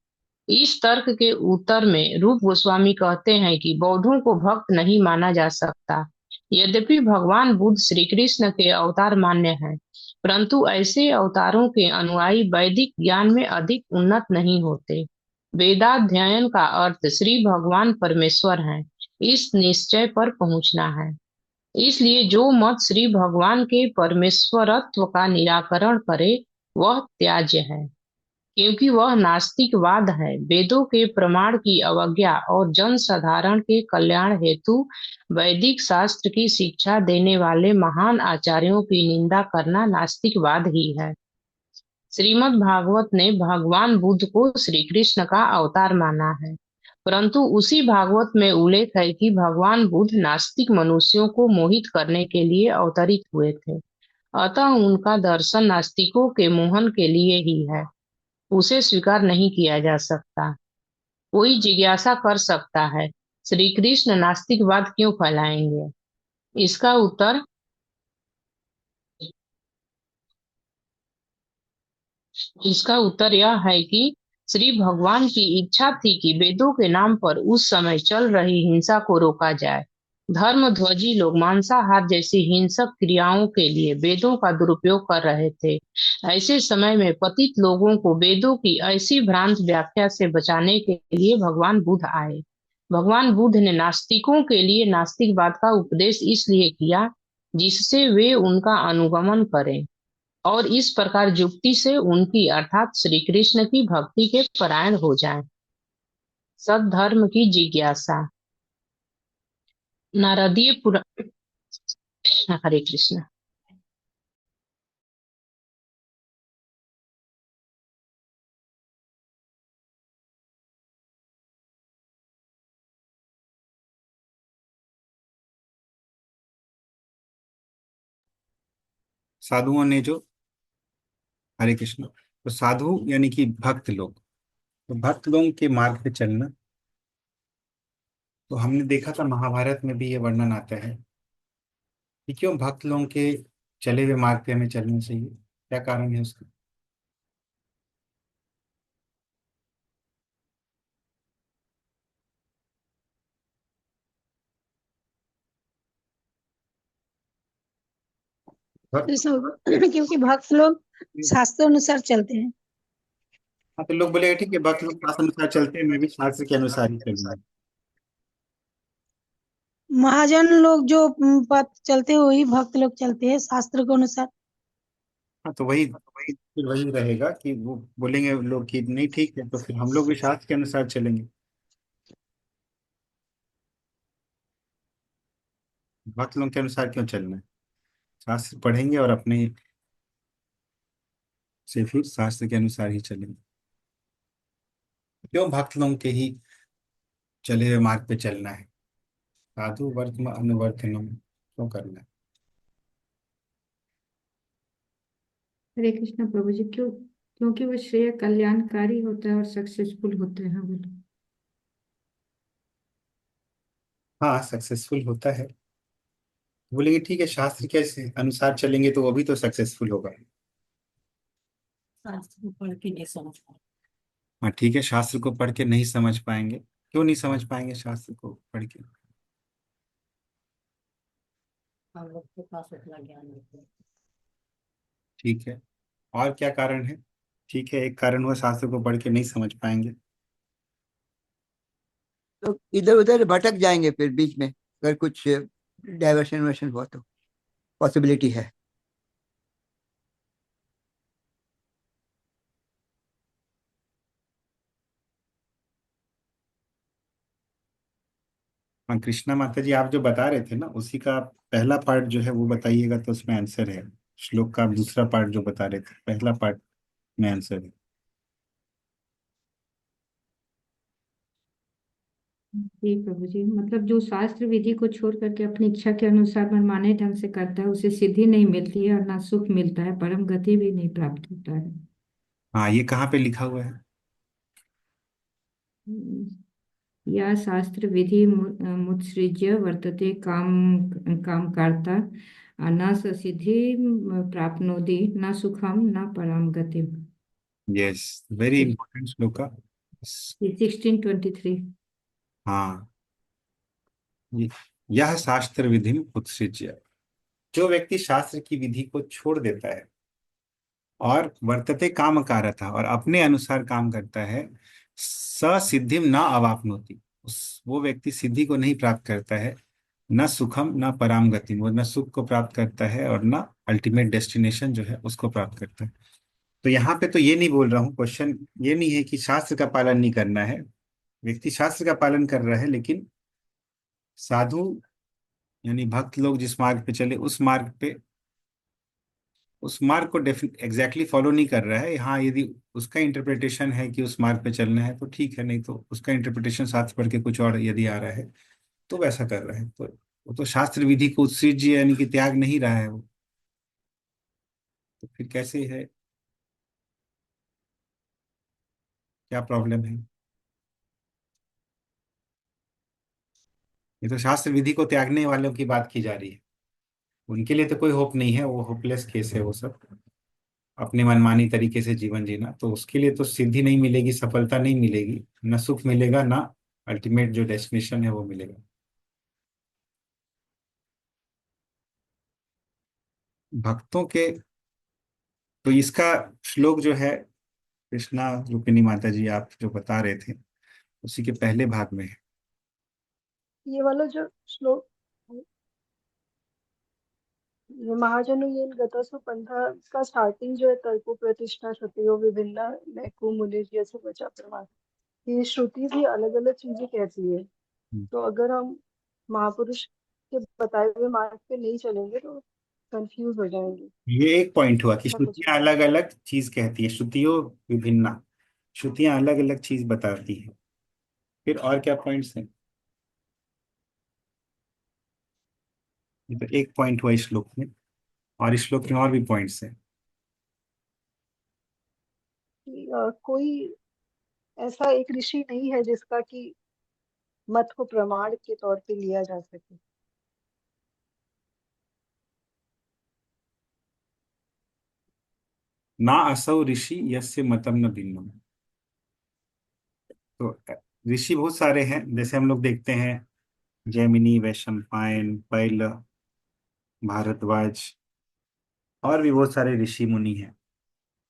इस तर्क के उत्तर में रूप गोस्वामी कहते हैं कि बौद्धों को भक्त नहीं माना जा सकता। यद्यपि भगवान बुद्ध श्री कृष्ण के अवतार मान्य हैं, परंतु ऐसे अवतारों के अनुयायी वैदिक ज्ञान में अधिक उन्नत नहीं होते। वेदाध्ययन का अर्थ श्री भगवान परमेश्वर हैं, इस निश्चय पर पहुंचना है। इसलिए जो मत श्री भगवान के परमेश्वरत्व का निराकरण करे वह त्याज्य है, क्योंकि वह नास्तिकवाद है। वेदों के प्रमाण की अवज्ञा और जन साधारण के कल्याण हेतु वैदिक शास्त्र की शिक्षा देने वाले महान आचार्यों की निंदा करना नास्तिकवाद ही है। श्रीमद् भागवत ने भगवान बुद्ध को श्री कृष्ण का अवतार माना है, परंतु उसी भागवत में उल्लेख है कि भगवान बुद्ध नास्तिक मनुष्यों को मोहित करने के लिए अवतरित हुए थे, अतः उनका दर्शन नास्तिकों के मोहन के लिए ही है, उसे स्वीकार नहीं किया जा सकता। कोई जिज्ञासा कर सकता है, श्री कृष्ण नास्तिकवाद क्यों फैलाएंगे? इसका उत्तर इसका उत्तर यह है कि श्री भगवान की इच्छा थी कि वेदों के नाम पर उस समय चल रही हिंसा को रोका जाए। धर्मध्वजी लोग मांसाहार जैसी हिंसक क्रियाओं के लिए वेदों का दुरुपयोग कर रहे थे। ऐसे समय में पतित लोगों को वेदों की ऐसी भ्रांत व्याख्या से बचाने के लिए भगवान बुद्ध आए। भगवान बुद्ध ने नास्तिकों के लिए नास्तिकवाद का उपदेश इसलिए किया जिससे वे उनका अनुगमन करें और इस प्रकार युक्ति से उनकी अर्थात श्री कृष्ण की भक्ति के परायण हो जाएं। सद्धर्म की जिज्ञासा। नारदीय पुराण। हरे कृष्ण। साधुओं ने जो, हरे कृष्ण, तो साधु यानी कि भक्त लोग, तो भक्त लोगों के मार्ग पे चलना, तो हमने देखा था महाभारत में भी ये वर्णन आता है कि क्यों भक्त लोगों के चले हुए मार्ग पे हमें चलना चाहिए, क्या कारण है उसका। क्योंकि भक्त लोग शास्त्र अनुसार चलते हैं। हाँ, तो लोग बोलेगा ठीक है, भक्त लोग शास्त्र अनुसार चलते हैं, मैं भी शास्त्र के अनुसार ही चलूंगा। महाजन लोग जो पथ चलते हैं वही भक्त लोग चलते हैं शास्त्र के अनुसार। हाँ, तो वही फिर वही रहेगा कि वो बोलेंगे लोग कि नहीं ठीक है, तो फिर हम लोग भी शास्त्र के अनुसार चलेंगे। भक्त लोग के अनुसार क्यों चलना है, शास्त्र पढ़ेंगे और अपने से फिर शास्त्र के अनुसार ही चलेंगे। क्यों भक्त लोगों के ही चले हुए मार्ग पे चलना है, साधु वर्तम अनुवर्तनम क्यों करना है। हरे कृष्ण प्रभु जी। क्यों? क्योंकि वो श्रेय कल्याणकारी होता है और सक्सेसफुल होते हैं वो लोग। हाँ, सक्सेसफुल होता है। बोलेंगे ठीक है, शास्त्र के अनुसार चलेंगे तो वो भी तो सक्सेसफुल होगा। शास्त्र को पढ़ के नहीं समझ पाए। हाँ ठीक है, शास्त्र को पढ़ के नहीं समझ पाएंगे, क्यों नहीं समझ पाएंगे शास्त्र को पढ़ के। हम लोग के पास उतना ज्ञान नहीं है। ठीक है, और क्या कारण है। ठीक है, एक कारण हुआ शास्त्र को पढ़ के नहीं समझ पाएंगे। तो इधर उधर भटक जाएंगे फिर बीच में, अगर कुछ डाइवर्शन वर्शन हुआ तो पॉसिबिलिटी है। हाँ कृष्णा माता जी, आप जो बता रहे थे ना उसी का पहला पार्ट जो है वो बताइएगा, तो उसमें आंसर है। श्लोक का दूसरा पार्ट जो बता रहे थे, पहला पार्ट में आंसर है। जी प्रभु जी, मतलब जो शास्त्र विधि को छोड़ करके अपनी इच्छा के अनुसार मनमाने ढंग से करता है उसे सिद्धि नहीं मिलती है और ना सुख मिलता है, परम गति भी नहीं प्राप्त होता है। हाँ, ये कहाँ पे लिखा हुआ है। या शास्त्र विधि मुत्सृज्य वर्तते काम कार्ता न स सिद्धि प्राप्नोति न सुखम न पराम गतिम। Yes, very important shloka. 1623। हाँ, यह शास्त्र विधि उत्सृज्य, जो व्यक्ति शास्त्र की विधि को छोड़ देता है और वर्तते काम कारता, और अपने अनुसार काम करता है, स सिद्धिम न अवाप्नोति, उस वो व्यक्ति सिद्धि को नहीं प्राप्त करता है, न सुखम न पराम गति, वो न सुख को प्राप्त करता है और न अल्टीमेट डेस्टिनेशन जो है उसको प्राप्त करता है। तो यहाँ पे तो ये नहीं बोल रहा हूँ, क्वेश्चन ये नहीं है कि शास्त्र का पालन नहीं करना है। व्यक्ति शास्त्र का पालन कर रहा है, लेकिन साधु यानी भक्त लोग जिस मार्ग पे चले उस मार्ग को एग्जैक्टली फॉलो नहीं कर रहा है। हाँ, यदि उसका इंटरप्रिटेशन है कि उस मार्ग पे चलना है तो ठीक है, नहीं तो उसका इंटरप्रिटेशन साथ पढ़ के कुछ और यदि आ रहा है तो वैसा कर रहा है, तो वो तो शास्त्र विधि को उत्सृज्य यानी कि त्याग नहीं रहा है वो। तो फिर कैसे है, क्या प्रॉब्लम है? ये तो शास्त्र विधि को त्यागने वालों की बात की जा रही है, उनके लिए तो कोई होप नहीं है, वो होपलेस केस है वो सब। अपने मनमानी तरीके से जीवन जीना, तो उसके लिए तो सिद्धि नहीं मिलेगी, सफलता नहीं मिलेगी, ना सुख मिलेगा, ना अल्टीमेट जो डेस्टिनेशन है वो मिलेगा। भक्तों के, तो इसका श्लोक जो है कृष्णा रुक्मिणी माता जी आप जो बता रहे थे उसी के पहले भाग में है। ये वाला जो श्लोक, ये महाजनो ये गतसु पंथा का स्टार्टिंग जो है, तर्को प्रतिष्ठा श्रुतियो विभिन्ना नैको मुनि जैसे बचा प्रमाण, ये श्रुति भी अलग अलग चीजें कहती है। तो अगर हम महापुरुष के बताए हुए मार्ग पे नहीं चलेंगे तो कंफ्यूज हो जाएंगे। ये एक पॉइंट हुआ कि ऐसा कुछ श्रुतियां अलग अलग चीज कहती है, श्रुतियों विभिन्ना, श्रुतियां अलग अलग चीज बताती है। फिर और क्या पॉइंट्स हैं? ये तो एक पॉइंट हुआ इस श्लोक में, और इस श्लोक में और भी पॉइंट्स हैं। कि कोई ऐसा एक ऋषि नहीं है जिसका कि मत को प्रमाण के तौर पे लिया जा सके। ना असौ ऋषि यस्य मतम न भिन्नम। तो ऋषि बहुत सारे हैं, जैसे हम लोग देखते हैं जैमिनी, वैशंपायन, पैल, भारद्वाज, और भी बहुत सारे ऋषि मुनि हैं,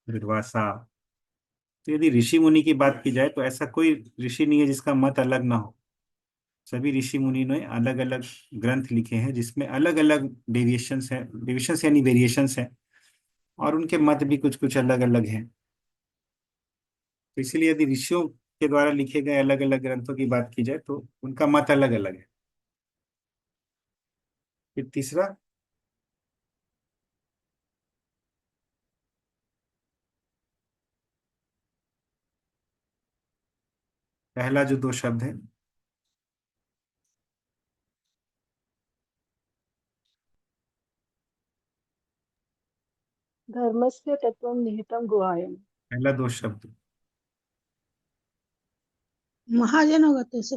दुर्वासा। तो यदि ऋषि मुनि की बात की जाए तो ऐसा कोई ऋषि नहीं है जिसका मत अलग ना हो। सभी ऋषि मुनि ने अलग अलग ग्रंथ लिखे हैं जिसमें अलग अलग डेविएशंस हैं, डेविएशंस यानी वेरिएशंस हैं, और उनके मत भी कुछ कुछ अलग अलग हैं। तो इसीलिए यदि ऋषियों के द्वारा लिखे गए अलग अलग ग्रंथों की बात की जाए तो उनका मत अलग अलग है। फिर तीसरा, पहला जो दो शब्द है, धर्मस्य तत्वं निहितं गुहायां। पहला दो शब्द महाजन होगा तो उसे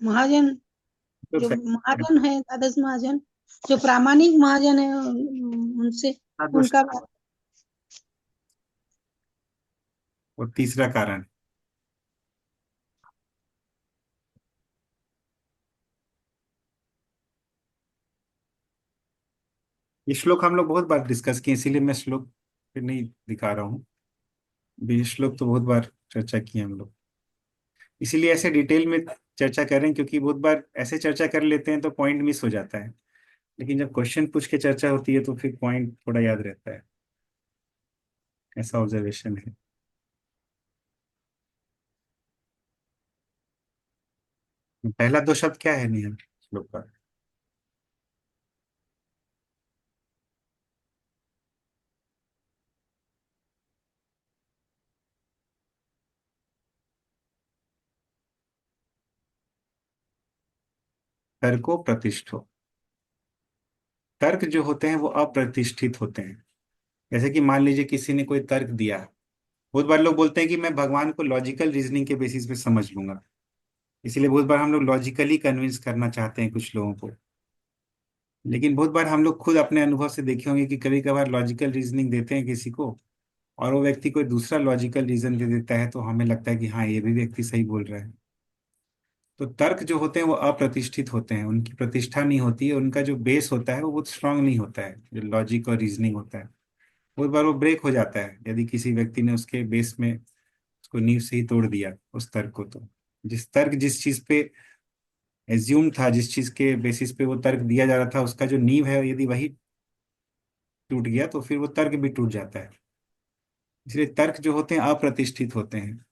महाजन, तो जो पहला महाजन है एकादश महाजन, जो प्रामाणिक महाजन है उनसे दो उनका शब्द, और तीसरा कारण ये श्लोक हम लोग बहुत बार डिस्कस किए, इसीलिए मैं श्लोक फिर नहीं दिखा रहा हूँ। ये श्लोक तो बहुत बार चर्चा की हम लोग, इसीलिए ऐसे डिटेल में चर्चा करें, क्योंकि बहुत बार ऐसे चर्चा कर लेते हैं तो पॉइंट मिस हो जाता है, लेकिन जब क्वेश्चन पूछ के चर्चा होती है तो फिर पॉइंट थोड़ा याद रहता है। ऐसा ऑब्जर्वेशन है। पहला दो शब्द क्या है नियम श्लोक का? तर्को प्रतिष्ठो। तर्क जो होते हैं वो अप्रतिष्ठित होते हैं। जैसे कि मान लीजिए किसी ने कोई तर्क दिया बहुत बार लोग बोलते हैं कि मैं भगवान को लॉजिकल रीजनिंग के बेसिस पे समझ लूंगा, इसीलिए बहुत बार हम लोग लॉजिकली कन्विंस करना चाहते हैं कुछ लोगों को। लेकिन बहुत बार हम लोग खुद अपने अनुभव से देखे होंगे कि कभी कभार लॉजिकल रीजनिंग देते हैं किसी को, और वो व्यक्ति कोई दूसरा लॉजिकल रीजन दे देता है, तो हमें लगता है कि हाँ ये भी व्यक्ति सही बोल रहा है। तो तर्क जो होते हैं वो अप्रतिष्ठित होते हैं, उनकी प्रतिष्ठा नहीं होती है, उनका जो बेस होता है वो बहुत स्ट्रांग नहीं होता है, जो लॉजिक और रीजनिंग होता है बहुत बार वो ब्रेक हो जाता है यदि किसी व्यक्ति ने उसके बेस में उसको नींव से ही तोड़ दिया उस तर्क को। तो जिस तर्क जिस चीज पे एज्यूम था, जिस चीज के बेसिस पे वो तर्क दिया जा रहा था, उसका जो नींव है यदि वही टूट गया तो फिर वो तर्क भी टूट जाता है। इसलिए तर्क जो होते हैं अप्रतिष्ठित होते हैं,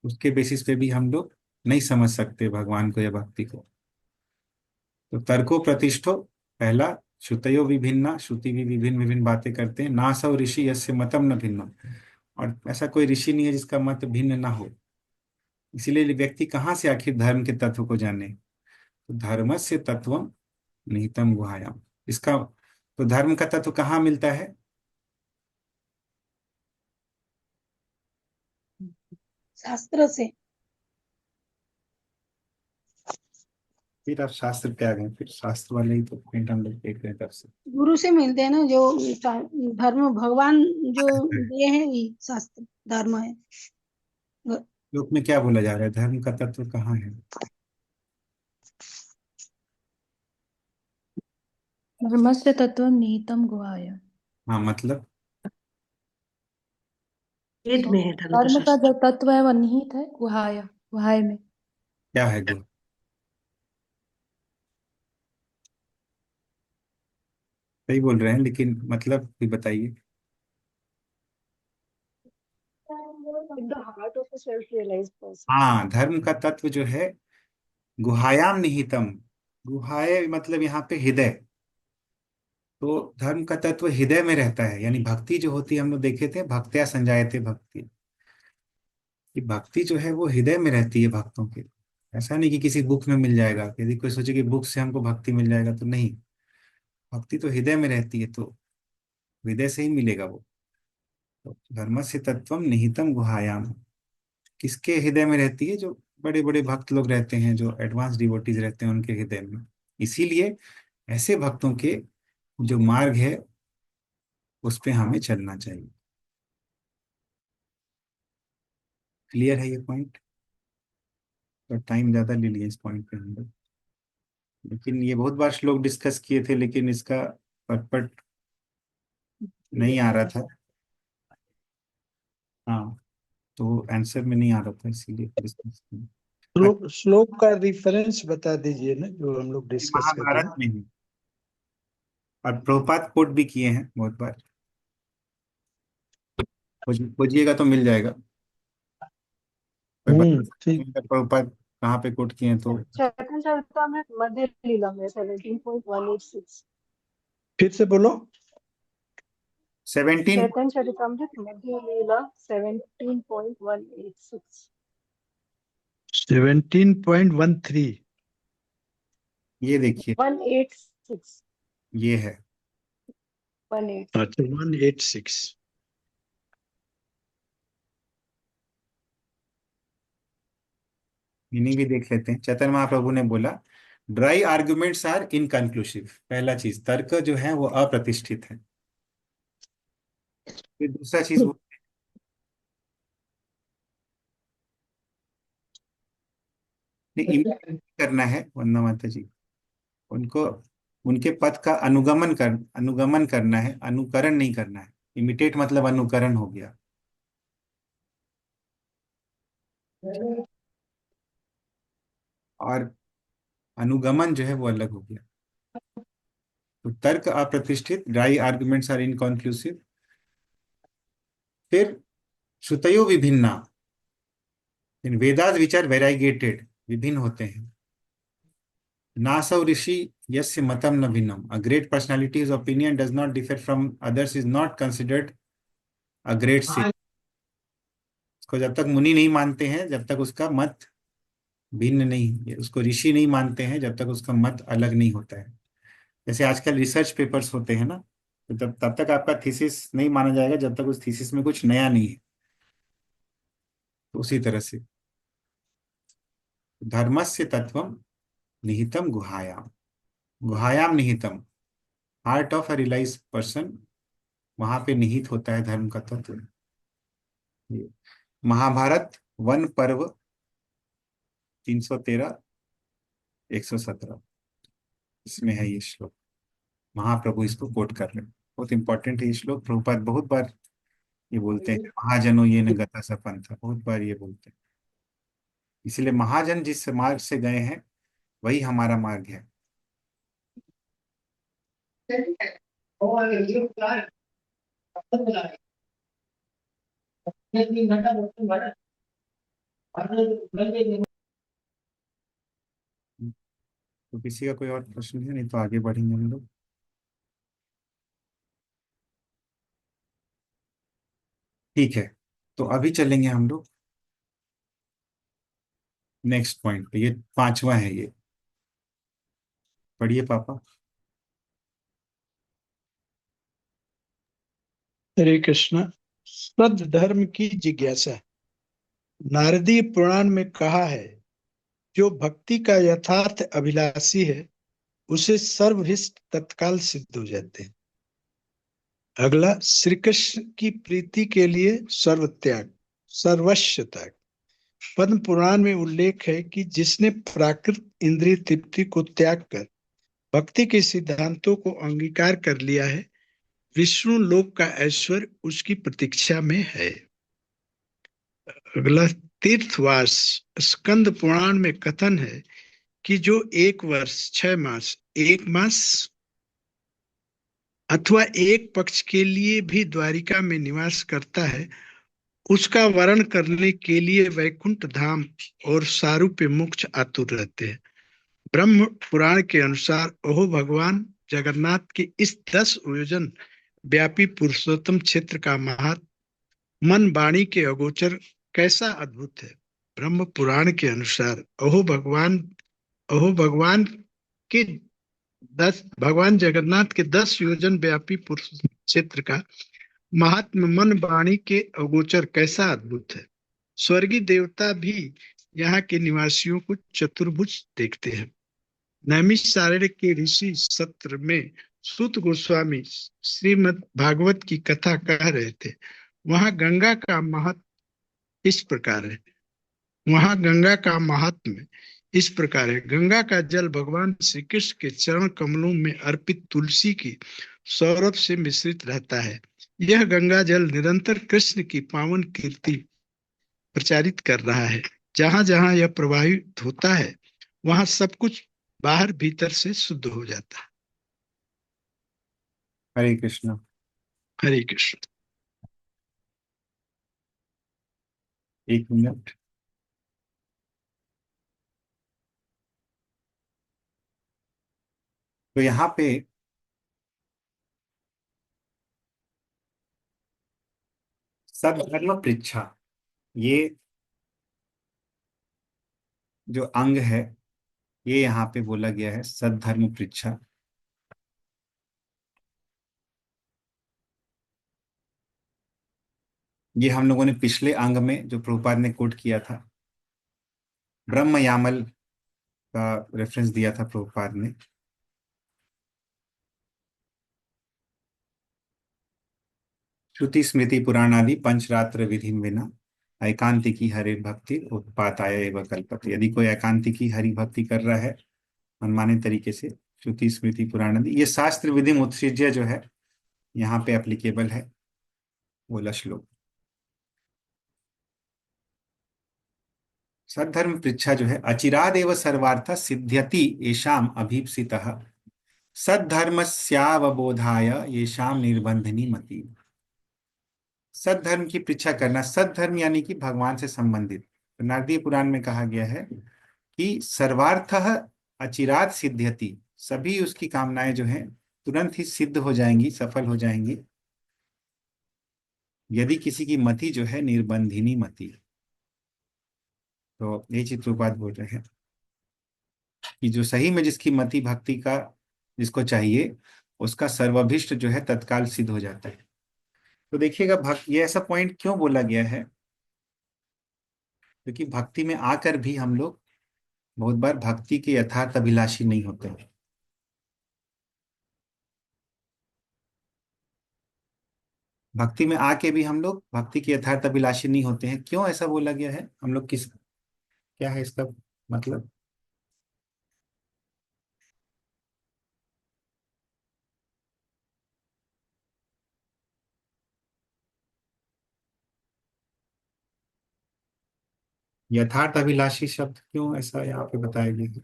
उसके बेसिस पे भी हम लोग नहीं समझ सकते भगवान को या भक्ति को। तो तर्को प्रतिष्ठो, पहला श्रुतयो विभिन्ना, श्रुति भी विभिन्न विभिन्न बातें करते हैं। ना सौ ऋषि यस्य मतम न भिन्न, और ऐसा कोई ऋषि नहीं है जिसका मत भिन्न ना हो। इसीलिए व्यक्ति कहाँ से आखिर धर्म के तत्व को जाने, तो धर्म से तत्वम निहितम गुहायाम, इसका तो धर्म का तत्व कहाँ मिलता है? शास्त्र से। फिर आप शास्त्र पे आ गए, फिर शास्त्र वाले ही तो पॉइंट हम लोग देख रहे हैं तब से। गुरु से मिलते हैं ना, जो धर्म भगवान जो दिए हैं ये शास्त्र धर्म है। लोक में क्या बोला जा रहा है, धर्म का तत्व कहाँ है? धर्मस्य तत्वं निहितं गुहायां। हाँ मतलब वेद में है धर्म का धर्म का शास्त्र। जो तत्व है वह निहित है गुहाया, गुहाय में। क्या है गुरु? सही बोल रहे हैं, लेकिन मतलब भी बताइए। In the heart of a self-realized person. हाँ, धर्म का तत्व जो है गुहायाम निहितम, गुहाय मतलब यहाँ पे हृदय, तो धर्म का तत्व हृदय में रहता है। यानी भक्ति जो होती है, हम लोग देखे थे भक्त्या संजायते भक्ति, कि भक्ति जो है वो हृदय में रहती है भक्तों के। ऐसा नहीं कि किसी बुक में मिल जाएगा, यदि कोई सोचे कि बुक से हमको भक्ति मिल जाएगा, तो नहीं, भक्ति तो हृदय में रहती है, तो हृदय से ही मिलेगा वो। तो धर्म से तत्वम निहितम गुहायाम, किसके हृदय में रहती है? जो बड़े बड़े भक्त लोग रहते हैं, जो एडवांस डिवोटीज रहते हैं, उनके हृदय में। इसीलिए ऐसे भक्तों के जो मार्ग है उस पे हमें चलना चाहिए। क्लियर है ये पॉइंट? तो टाइम ज्यादा ले लिया इस पॉइंट पे हम लोग, लेकिन ये बहुत बार श्लोक डिस्कस किए थे, लेकिन इसका परपट नहीं आ रहा था। हाँ, तो आंसर में नहीं आ रहा था, इसीलिए डिस्कस किया। श्लोक का रिफरेंस बता दीजिए ना, जो हम लोग डिस्कस कर रहे महाभारत में है, और प्रभुपाद कोट भी किए हैं बहुत बार, खोजिएगा तो मिल जाएगा। कोई बता सकते ठीक। हैं कि प्रभुपाद कहाँ पे कोट किए हैं? तो चैतन्य चरितमृत मध्य लीला में 17.186। फिर से बोलो। 17 चैतन्य चरितमृत मध्य लीला 17.186। 17.13। ये देखिए, 186। ये है 186। अच्छा, 186। मीनिंग भी देख लेते हैं। चैतन्य महाप्रभु ने बोला, ड्राई आर्गुमेंट्स आर इनकंक्लूसिव। पहला चीज, तर्क जो है वो अप्रतिष्ठित है। फिर दूसरा चीज वो इमिटेट करना है, वंदना माता जी, उनको उनके पथ का अनुगमन करना है, अनुकरण नहीं करना है। इमिटेट मतलब अनुकरण हो गया। और अनुगमन जो है वो अलग हो गया। तो तर्क अप्रतिष्ठित, ड्राई आर्गुमेंट्स आर इनकंक्लूसिव। फिर श्रुतयो विभिन्ना, इन वेदास विच आर वेराइगेटेड, विभिन्न होते हैं। नासौ ऋषि यस्य मतम न भिन्नम, a great personality's opinion does not differ from others is not considered a great sin. उसको जब तक मुनि नहीं मानते हैं, जब तक उसका मत भिन्न नहीं, उसको ऋषि नहीं मानते हैं जब तक उसका मत अलग नहीं होता है। जैसे आजकल रिसर्च पेपर्स होते हैं ना, तो तब तक आपका थीसिस नहीं माना जाएगा जब तक उस थीसिस में कुछ नया नहीं है। तो उसी तरह से धर्मस्य तत्वम निहितम गुहायाम, गुहायाम निहितम, heart of a realize person, वहां पे निहित होता है धर्म का तत्व। ये महाभारत वन पर्व 313 117, इसमें है ये श्लोक। महाप्रभु इसको कोट कर रहे हैं, बहुत इंपॉर्टेंट है ये श्लोक। प्रभुपाद बहुत बार ये बोलते हैं, महाजनों ये न गता स पंथ, बहुत बार ये बोलते हैं। इसलिए महाजन जिस मार्ग से गए हैं वही हमारा मार्ग है। तो किसी का कोई और प्रश्न है? नहीं तो आगे बढ़ेंगे हम लोग। ठीक है, तो अभी चलेंगे हम लोग नेक्स्ट पॉइंट पे। ये पांचवा है, ये पढ़िए पापा। हरे कृष्ण। सद्धर्म की जिज्ञासा। नारदीय पुराण में कहा है, जो भक्ति का यथार्थ अभिलाषी है उसे सर्वहित तत्काल सिद्ध हो जाते हैं। अगला, श्री कृष्ण की प्रीति के लिए सर्वत्याग, सर्वस्व त्याग। पद्म पुराण में उल्लेख है कि जिसने प्राकृत इंद्रिय तृप्ति को त्याग कर भक्ति के सिद्धांतों को अंगीकार कर लिया है, विष्णु लोक का ऐश्वर्य उसकी प्रतीक्षा में है। अगला, तीर्थवास। स्कंद पुराण में कथन है कि जो 1 वर्ष 6 मास, 1 मास अथवा 1 पक्ष के लिए भी द्वारिका में निवास करता है, उसका वर्ण करने के लिए वैकुंठ धाम और सारूप्य मोक्ष आतुर रहते हैं। ब्रह्म पुराण के अनुसार ओहो भगवान जगन्नाथ के इस 10 योजन व्यापी पुरुषोत्तम क्षेत्र का महात्म मन वाणी के अगोचर कैसा अद्भुत है। ब्रह्म पुराण के अनुसार ओहो भगवान के 10 भगवान जगन्नाथ के 10 योजन व्यापी पुरुष क्षेत्र का महात्म मन वाणी के अगोचर कैसा अद्भुत है। स्वर्गीय देवता भी यहाँ के निवासियों को चतुर्भुज देखते हैं। नैमिषारण्य के ऋषि सत्र में सूत गोस्वामी श्रीमद् भागवत की कथा कह रहे थे। वहां गंगा का महत्व इस प्रकार है। इस प्रकार है, गंगा का जल भगवान श्री कृष्ण के चरण कमलों में अर्पित तुलसी की सौरभ से मिश्रित रहता है। यह गंगा जल निरंतर कृष्ण की पावन कीर्ति प्रचारित कर रहा है। जहां जहां यह प्रवाहित होता है वहां सब कुछ बाहर भीतर से शुद्ध हो जाता है। हरे कृष्ण। हरे कृष्ण। 1 मिनट। तो यहाँ पे सद्धर्म पृच्छा, ये जो अंग है ये यहाँ पे बोला गया है सद्धर्म पृच्छा। ये हम लोगों ने पिछले अंग में जो प्रभुपाद ने कोट किया था, ब्रह्म यामल का रेफरेंस दिया था प्रभुपाद ने। श्रुति स्मृति पुराण आदि पंचरात्र विधि बिना एकांतिकी हरि भक्ति उत्पाताय एवं कल्पते। यदि कोई एकांतिकी हरि भक्ति कर रहा है मनमाने तरीके से, श्रुति स्मृति पुराण आदि ये शास्त्र विधि उत्सृज्य जो है यहाँ पे एप्लीकेबल है, बोला श्लोक। सद्धर्म पृच्छा जो है, अचिरादेव सर्वार्थ सिद्ध्यति येषाम अभीप्सितः सद्धर्मस्यावबोधाय येषाम निर्बंधिनी मति। सद्धर्म की पृच्छा करना, सद्धर्म यानी कि भगवान से संबंधित। तो नारदीय पुराण में कहा गया है कि सर्वार्थ अचिरात सिद्ध्यति, सभी उसकी कामनाएं जो हैं तुरंत ही सिद्ध हो जाएंगी, सफल हो जाएंगी, यदि किसी की मति जो है निर्बंधिनी मति। तो ये चित्रपात बोल रहे हैं कि जो सही में जिसकी मति भक्ति का जिसको चाहिए उसका सर्वाभिष्ट जो है तत्काल सिद्ध हो जाता है। तो देखिएगा भक्त, ये ऐसा पॉइंट क्यों बोला गया है क्योंकि भक्ति में आकर भी हम लोग बहुत बार भक्ति के यथार्थ अभिलाषी नहीं होते हैं। भक्ति में आके भी हम लोग भक्ति के यथार्थ अभिलाषी नहीं होते हैं। क्यों ऐसा बोला गया है? हम लोग किस, क्या है इसका मतलब? यथार्थ अभिलाषी शब्द क्यों ऐसा यहाँ पे बताया गया है?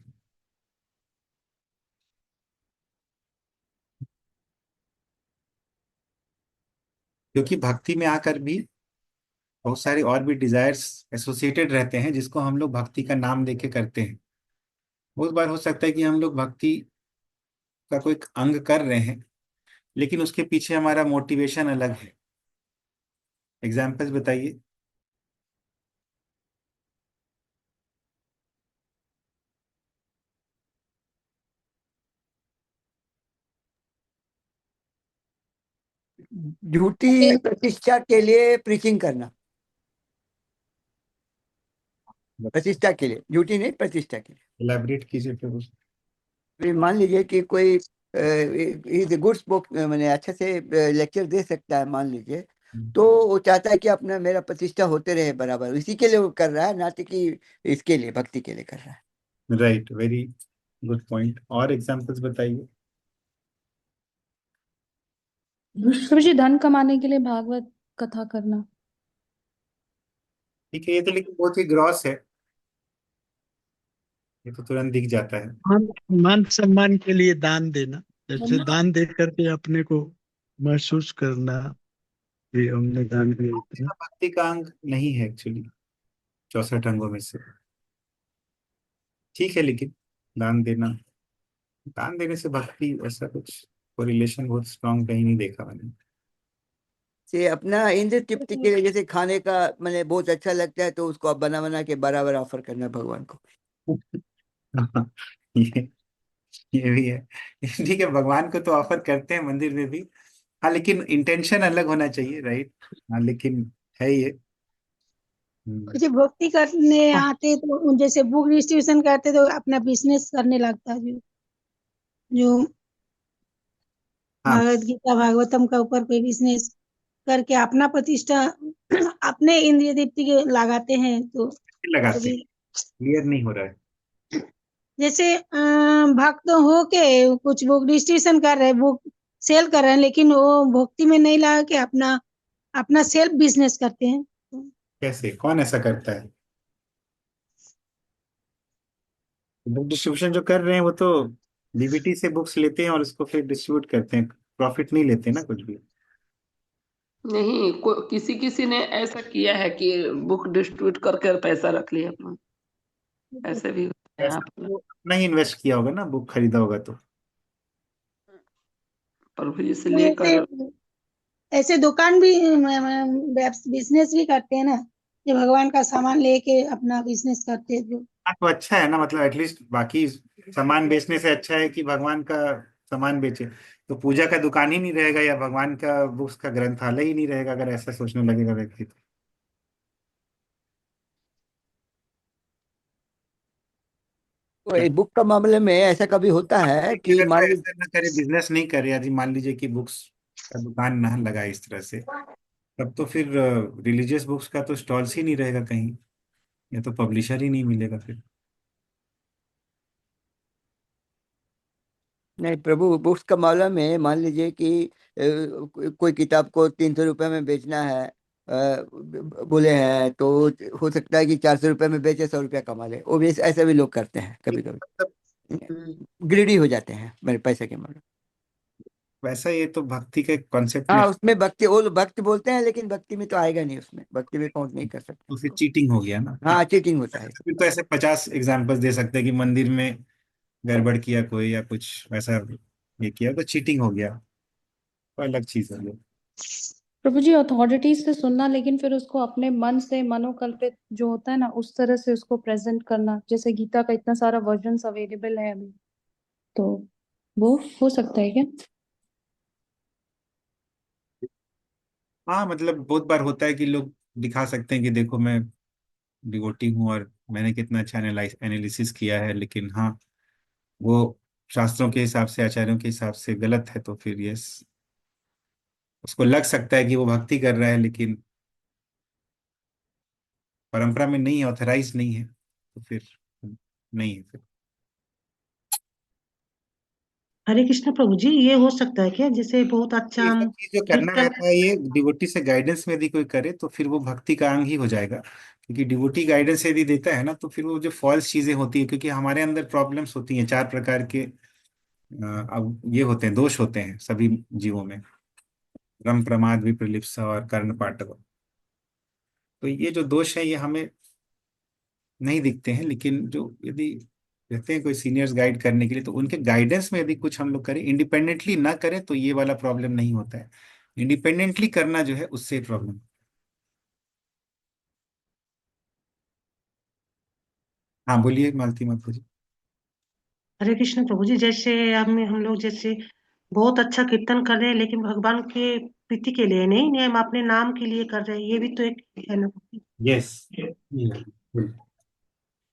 क्योंकि भक्ति में आकर भी बहुत सारे और भी डिजायर्स एसोसिएटेड रहते हैं, जिसको हम लोग भक्ति का नाम देके करते हैं। बहुत बार हो सकता है कि हम लोग भक्ति का कोई अंग कर रहे हैं, लेकिन उसके पीछे हमारा मोटिवेशन अलग है। एग्जाम्पल्स बताइए। झूठी प्रतिष्ठा के लिए प्रीचिंग करना, प्रतिष्ठा के लिए, झूठी नहीं, प्रतिष्ठा के लिए। इलेबरेट कीजिए फिर फिर मान लीजिए कि कोई इज गुड स्पोक, मैंने अच्छे से लेक्चर दे सकता है मान लीजिए, तो वो चाहता है कि अपना मेरा प्रतिष्ठा होते रहे बराबर, इसी के लिए वो कर रहा है, ना कि इसके लिए, भक्ति के लिए कर रहा है। Right, very good point. और एग्जाम्पल्स बताइए। प्रभु जी, धन कमाने के लिए भागवत कथा करना। ठीक है, ये तो लेकिन बहुत ही ग्रॉस है, ये तो तुरंत दिख जाता है। मान मान सम्मान के लिए दान देना, जैसे दान दे करके अपने को महसूस करना कि हमने दान दिया इतना। भक्ति का अंग नहीं है एक्चुअली 64 अंगों में से। ठीक है, लेकिन दान देना, दान देने से भक्ति ऐसा कुछ कोरिलेशन बहुत स्ट्रांग कहीं नहीं देखा मैंने। से अपना इंद्र तृप्ति के लिए, जैसे खाने का मैंने बहुत अच्छा लगता है तो उसको आप बना बना के बराबर ऑफर करना भगवान को। ये ये भी है। ठीक है, भगवान को तो ऑफर करते हैं मंदिर में भी। हाँ, लेकिन इंटेंशन अलग होना चाहिए, राइट? हाँ, लेकिन है ये। मुझे भक्ति करने आते तो जैसे बुक डिस्ट्रीब्यूशन करते तो अपना बिजनेस करने लगता है, जो जो हाँ, भगवत गीता भागवतम का ऊपर कोई बिजनेस करके अपना प्रतिष्ठा अपने इंद्रिय दीप्ति के लगाते हैं तो लगाते कभी हैं, क्लियर नहीं हो रहा है। जैसे भक्त हो के कुछ बुक डिस्ट्रीब्यूशन कर रहे हैं, बुक सेल कर रहे हैं, लेकिन वो भक्ति में नहीं लगा के अपना अपना सेल्फ बिजनेस करते हैं। कैसे, कौन ऐसा करता है? बुक डिस्ट्रीब्यूशन जो कर रहे हैं वो तो डीबीटी से बुक्स लेते हैं और उसको फिर डिस्ट्रीब्यूट करते हैं, प्रॉफिट नहीं लेते ना कुछ भी। नहीं, किसी किसी ने ऐसा किया है कि बुक डिस्ट्रीब्यूट करके पैसा रख लिया अपना, ऐसे भी होता है ऐसा आप। तो नहीं इन्वेस्ट किया होगा ना, बुक खरीदा होगा तो। प्रभु जी से ऐसे लेकर। ऐसे दुकान भी बिजनेस भी करते हैं ना, जो भगवान का सामान लेके अपना बिजनेस करते हैं जो। हाँ, तो अच्छा है ना, मतलब एटलीस्ट बाकी सामान बेचने से अच्छा है कि भगवान का सामान बेचे। तो पूजा का दुकान ही नहीं रहेगा या भगवान का बुक्स का ग्रंथालय ही नहीं रहेगा, अगर ऐसा सोचने लगेगा व्यक्ति तो। तो बुक का मामले में ऐसा कभी होता है कि अगर वो मान ऐसा ना करे, बिजनेस नहीं करे, यदि मान लीजिए कि बुक्स का दुकान ना लगाए इस तरह से, तब तो फिर रिलीजियस बुक्स का तो स्टॉल्स ही नहीं रहेगा कहीं, या तो पब्लिशर ही नहीं मिलेगा फिर। नहीं प्रभु, बुक्स का मामला में मान लीजिए कि कोई किताब को 300 रुपये में बेचना है, बोले हैं तो हो सकता है कि 400 रुपये में बेचे, 100 रुपया कमा ले, वो भी ऐसे भी लोग करते हैं कभी मतलब कभी, ग्रीडी हो जाते हैं मेरे पैसे के मामले। वैसा, ये तो भक्ति के कॉन्सेप्ट में हाँ, उसमें भक्ति, वो लोग भक्त बोलते हैं लेकिन भक्ति में तो आएगा नहीं, उसमें भक्ति में काउंट नहीं कर सकते तो फिर उसको। चीटिंग हो गया ना। हाँ, चीटिंग होता है। फिर तो ऐसे 50 एग्जाम्पल्स दे सकते हैं कि मंदिर में गड़बड़ किया कोई या कुछ वैसा ये किया तो चीटिंग हो गया, वो अलग चीज है। प्रभु जी, अथॉरिटी से सुनना लेकिन फिर उसको अपने मन से मनोकल्पित जो होता है ना, उस तरह से उसको प्रेजेंट करना, जैसे गीता का इतना सारा वर्जन्स अवेलेबल है अभी, तो वो हो सकता है क्या? हाँ, मतलब बहुत बार होता है कि लोग दिखा सकते हैं कि देखो मैं डिवोटी हूँ और मैंने कितना अच्छा एनालिसिस किया है, लेकिन हाँ, वो शास्त्रों के हिसाब से, आचार्यों के हिसाब से गलत है, तो फिर यस, उसको लग सकता है कि वो भक्ति कर रहा है, लेकिन परंपरा में नहीं है, ऑथराइज नहीं है, तो फिर नहीं है फिर। हरे कृष्ण प्रभु जी, ये हो सकता है क्या, जैसे बहुत अच्छा ये हम सब चीज जो करना कीर्तन। रहता है, ये डिवोटी से गाइडेंस में यदि कोई करे तो फिर वो भक्ति का अंग ही हो जाएगा, क्योंकि डिवोटी गाइडेंस यदि देता है ना, तो फिर वो जो फॉल्स चीजें होती है, क्योंकि हमारे अंदर प्रॉब्लम्स होती हैं 4 प्रकार के। अब ये होते हैं, दोष होते हैं सभी जीवों में, रम प्रमाद विप्रलिप्सा और कर्ण पाटव। तो ये जो दोष है ये हमें नहीं दिखते हैं, लेकिन जो यदि रहते हैं कोई सीनियर्स गाइड करने के लिए, तो उनके गाइडेंस में यदि कुछ हम लोग करें, इंडिपेंडेंटली ना करें, तो ये वाला प्रॉब्लम नहीं होता है। इंडिपेंडेंटली करना जो है, उससे प्रॉब्लम। हाँ बोलिए मालती माता जी। हरे कृष्ण प्रभु जी, जैसे हम लोग जैसे बहुत अच्छा कीर्तन कर रहे हैं, लेकिन भगवान के प्रीति के लिए नहीं, नहीं हम अपने नाम के लिए कर रहे हैं, ये भी तो एक है ना। यस,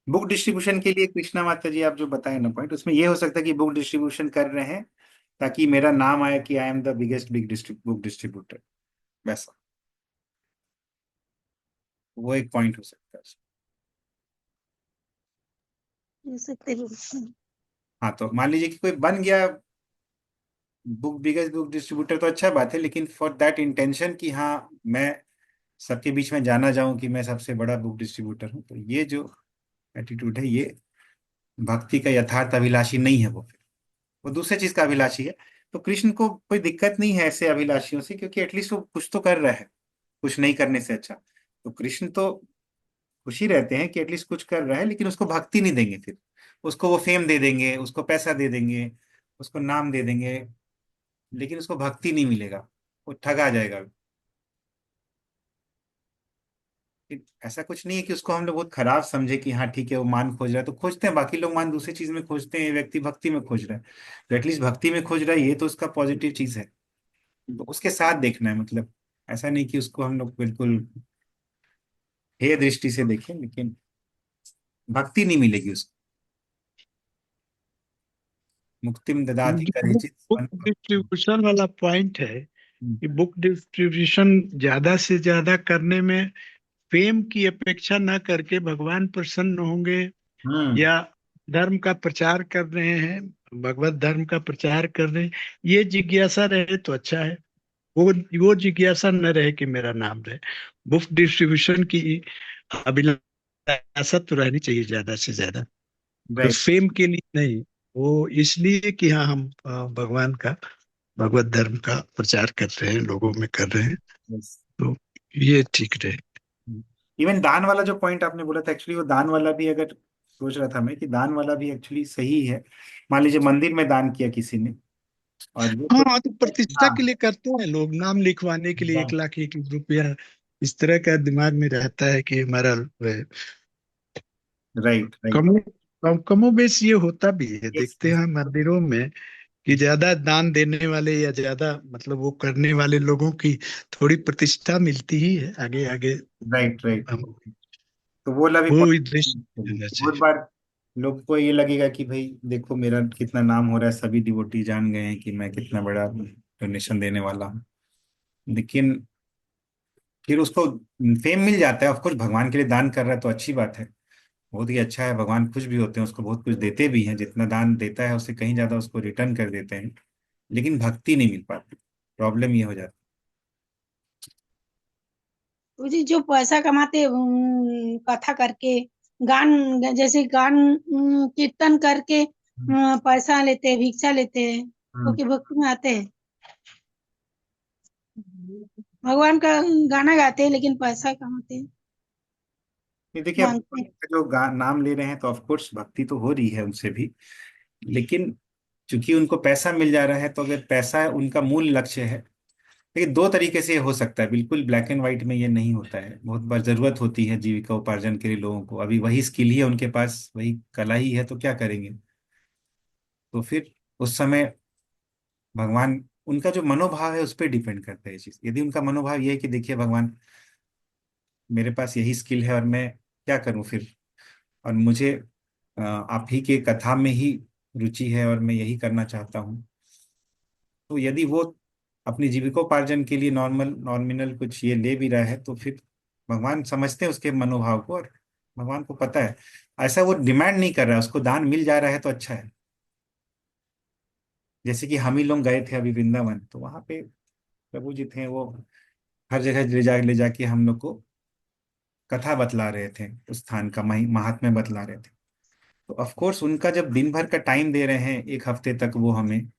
बुक डिस्ट्रीब्यूशन के लिए कृष्णा माता जी आप जो बताए ना पॉइंट, उसमें ये हो सकता है कि बुक डिस्ट्रीब्यूशन कर रहे हैं ताकि मेरा नाम आए कि I am the biggest big book distributor, वैसा वो एक पॉइंट हो सकता है। हो सकते हैं। हाँ, तो मान लीजिए कि कोई बन गया बुक बिगेस्ट बुक डिस्ट्रीब्यूटर, तो अच्छा बात है, लेकिन फॉर दैट इंटेंशन कि हाँ मैं सबके बीच में जाना जाऊं कि मैं सबसे बड़ा बुक डिस्ट्रीब्यूटर हूं, तो ये जो एटीट्यूड है, ये भक्ति का यथार्थ अभिलाषी नहीं है। वो दूसरे चीज का अभिलाषी है। तो कृष्ण को कोई दिक्कत नहीं है ऐसे अभिलाषियों से, क्योंकि एटलीस्ट वो कुछ तो कर रहा है, कुछ नहीं करने से अच्छा। तो कृष्ण तो खुशी रहते हैं कि एटलीस्ट कुछ कर रहा है, लेकिन उसको भक्ति नहीं देंगे फिर। उसको वो फेम दे देंगे, उसको पैसा दे देंगे, उसको नाम दे देंगे, लेकिन उसको भक्ति नहीं मिलेगा, वो ठगा जाएगा। ऐसा कुछ नहीं है कि उसको हम लोग बहुत खराब समझे कि हाँ ठीक है वो मान खोज रहा है, तो खोजते हैं, बाकी लोग मान दूसरी चीज में खोजते हैं, ये व्यक्ति भक्ति में खोज रहा है, तो एटलीस्ट भक्ति में खोज रहा है, ये तो उसका पॉजिटिव चीज है। तो उसके साथ देखना है, मतलब ऐसा नहीं कि उसको हम लोग बिल्कुल हे दृष्टि से देखें, लेकिन भक्ति नहीं मिलेगी उसको। मुक्तिम ददाति जो कदाचित बुक डिस्ट्रीब्यूशन वाला पॉइंट है कि बुक डिस्ट्रीब्यूशन ज्यादा से ज्यादा करने में फेम की अपेक्षा न करके भगवान प्रसन्न होंगे, हम्म। या धर्म का प्रचार कर रहे हैं, भगवत धर्म का प्रचार कर रहे हैं, ये जिज्ञासा रहे तो अच्छा है। वो जिज्ञासा न रहे कि मेरा नाम रहे। बुक डिस्ट्रीब्यूशन की अभिलाषा तो रहनी चाहिए ज्यादा से ज्यादा, और राइट। फेम के लिए नहीं, वो इसलिए कि हाँ हम भगवान का, भगवत धर्म का प्रचार कर रहे हैं, लोगों में कर रहे हैं, तो ये ठीक रहे। इवन दान वाला जो पॉइंट आपने बोला था, एक्चुअली वो दान वाला भी, अगर सोच रहा था मैं कि दान वाला भी एक्चुअली सही है। मान लीजिए मंदिर में दान किया किसी ने, और वो हाँ तो प्रतिष्ठा हाँ, के लिए करते हैं लोग, नाम लिखवाने के लिए हाँ, 1 लाख 1 रुपया, इस तरह का दिमाग में रहता है कि हमारा राइट राइट। कमो बेश ये होता भी है, यस देखते हैं मंदिरों में कि ज्यादा दान देने वाले या ज्यादा मतलब वो करने वाले लोगों की थोड़ी प्रतिष्ठा मिलती ही है आगे आगे। Right right. हम तो वो वाला भी वो पॉइंट, दृश्य होना बहुत चाहिए। बार लोग को ये लगेगा कि भाई देखो मेरा कितना नाम हो रहा है, सभी डिवोटी जान गए हैं कि मैं कितना बड़ा डोनेशन देने वाला हूँ, लेकिन फिर उसको फेम मिल जाता है। ऑफ कोर्स भगवान के लिए दान कर रहा है तो अच्छी बात है, बहुत ही अच्छा है, भगवान खुश भी होते हैं, उसको बहुत कुछ देते भी हैं, जितना दान देता है उससे कहीं ज्यादा उसको रिटर्न कर देते हैं, लेकिन भक्ति नहीं मिल पाती, प्रॉब्लम ये हो जाती वो जी जो पैसा कमाते कथा करके, गान जैसे गान कीर्तन करके है। पैसा लेते हैं, भिक्षा लेते हैं, वो हम्म। की भक्ति में आते हैं। भगवान का गाना गाते हैं लेकिन पैसा कमाते हैं, ये देखिए, अब मांगते हैं। जो नाम ले रहे हैं तो ऑफ कोर्स भक्ति तो हो रही है उनसे भी, लेकिन चूंकि उनको पैसा मिल जा रहा है, तो अगर पैसा उनका मूल लक्ष्य है, लेकिन दो तरीके से ये हो सकता है, बिल्कुल ब्लैक एंड व्हाइट में ये नहीं होता है। बहुत बार जरूरत होती है जीविका उपार्जन के लिए लोगों को, अभी वही स्किल ही है उनके पास, वही कला ही है, तो क्या करेंगे। तो फिर उस समय भगवान, उनका जो मनोभाव है उस पर डिपेंड करता है ये चीज। यदि उनका मनोभाव ये है कि देखिए भगवान, मेरे पास यही स्किल है और मैं क्या करूं फिर? और मुझे आप ही के कथा में ही रुचि है और मैं यही करना चाहता हूँ। तो यदि वो अपनी जीविकोपार्जन के लिए नॉमिनल कुछ ये ले भी रहा है, तो फिर भगवान समझते हैं उसके मनोभाव को, और भगवान को पता है। ऐसा वो डिमांड नहीं कर रहा है, उसको दान मिल जा रहा है तो अच्छा है। जैसे कि हम ही लोग गए थे अभी वृंदावन, तो वहां पे प्रभु जी थे, वो हर जगह ले जाके हम लोग को कथा बतला रहे थे, उस स्थान का महात्म्य बतला रहे थे। तो ऑफ कोर्स उनका जब दिन भर का टाइम दे रहे हैं, एक हफ्ते तक वो हमें,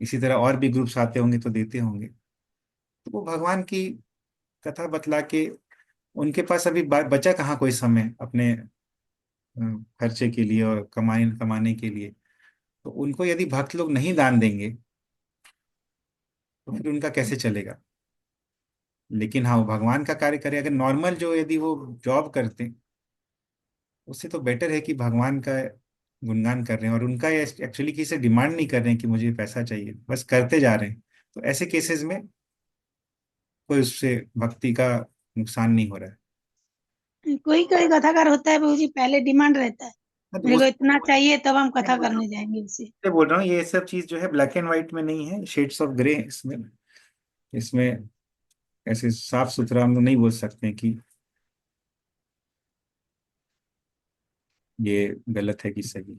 इसी तरह और भी ग्रुप्स आते होंगे तो देते होंगे, तो वो भगवान की कथा बतला के, उनके पास अभी बचा कहाँ कोई समय अपने खर्चे के लिए और कमाने कमाने के लिए। तो उनको यदि भक्त लोग नहीं दान देंगे तो फिर उनका कैसे चलेगा? लेकिन हाँ, वो भगवान का कार्य करे। अगर नॉर्मल जो यदि वो जॉब करते, उससे तो बेटर है कि भगवान का गुणगान कर रहे हैं, और उनका एक्चुअली किसी से डिमांड नहीं कर रहे हैं कि मुझे पैसा चाहिए, बस करते जा रहे हैं। तो ऐसे केसेस में कोई उससे भक्ति का नुकसान नहीं हो रहा है। कोई कोई कथाकार होता है बाबूजी, पहले डिमांड रहता है हाँ, तो मेरे को उस इतना चाहिए, तब हम मैं कथा बोल रहा करने हूँ जाएंगे उसे। मैं बोल रहा हूँ ये सब चीज जो है ब्लैक एंड व्हाइट में नहीं है, शेड्स ऑफ ग्रे इसमें। इसमें ऐसे साफ सुथरा हम लोग नहीं बोल सकते हैं कि ये गलत है कि सही।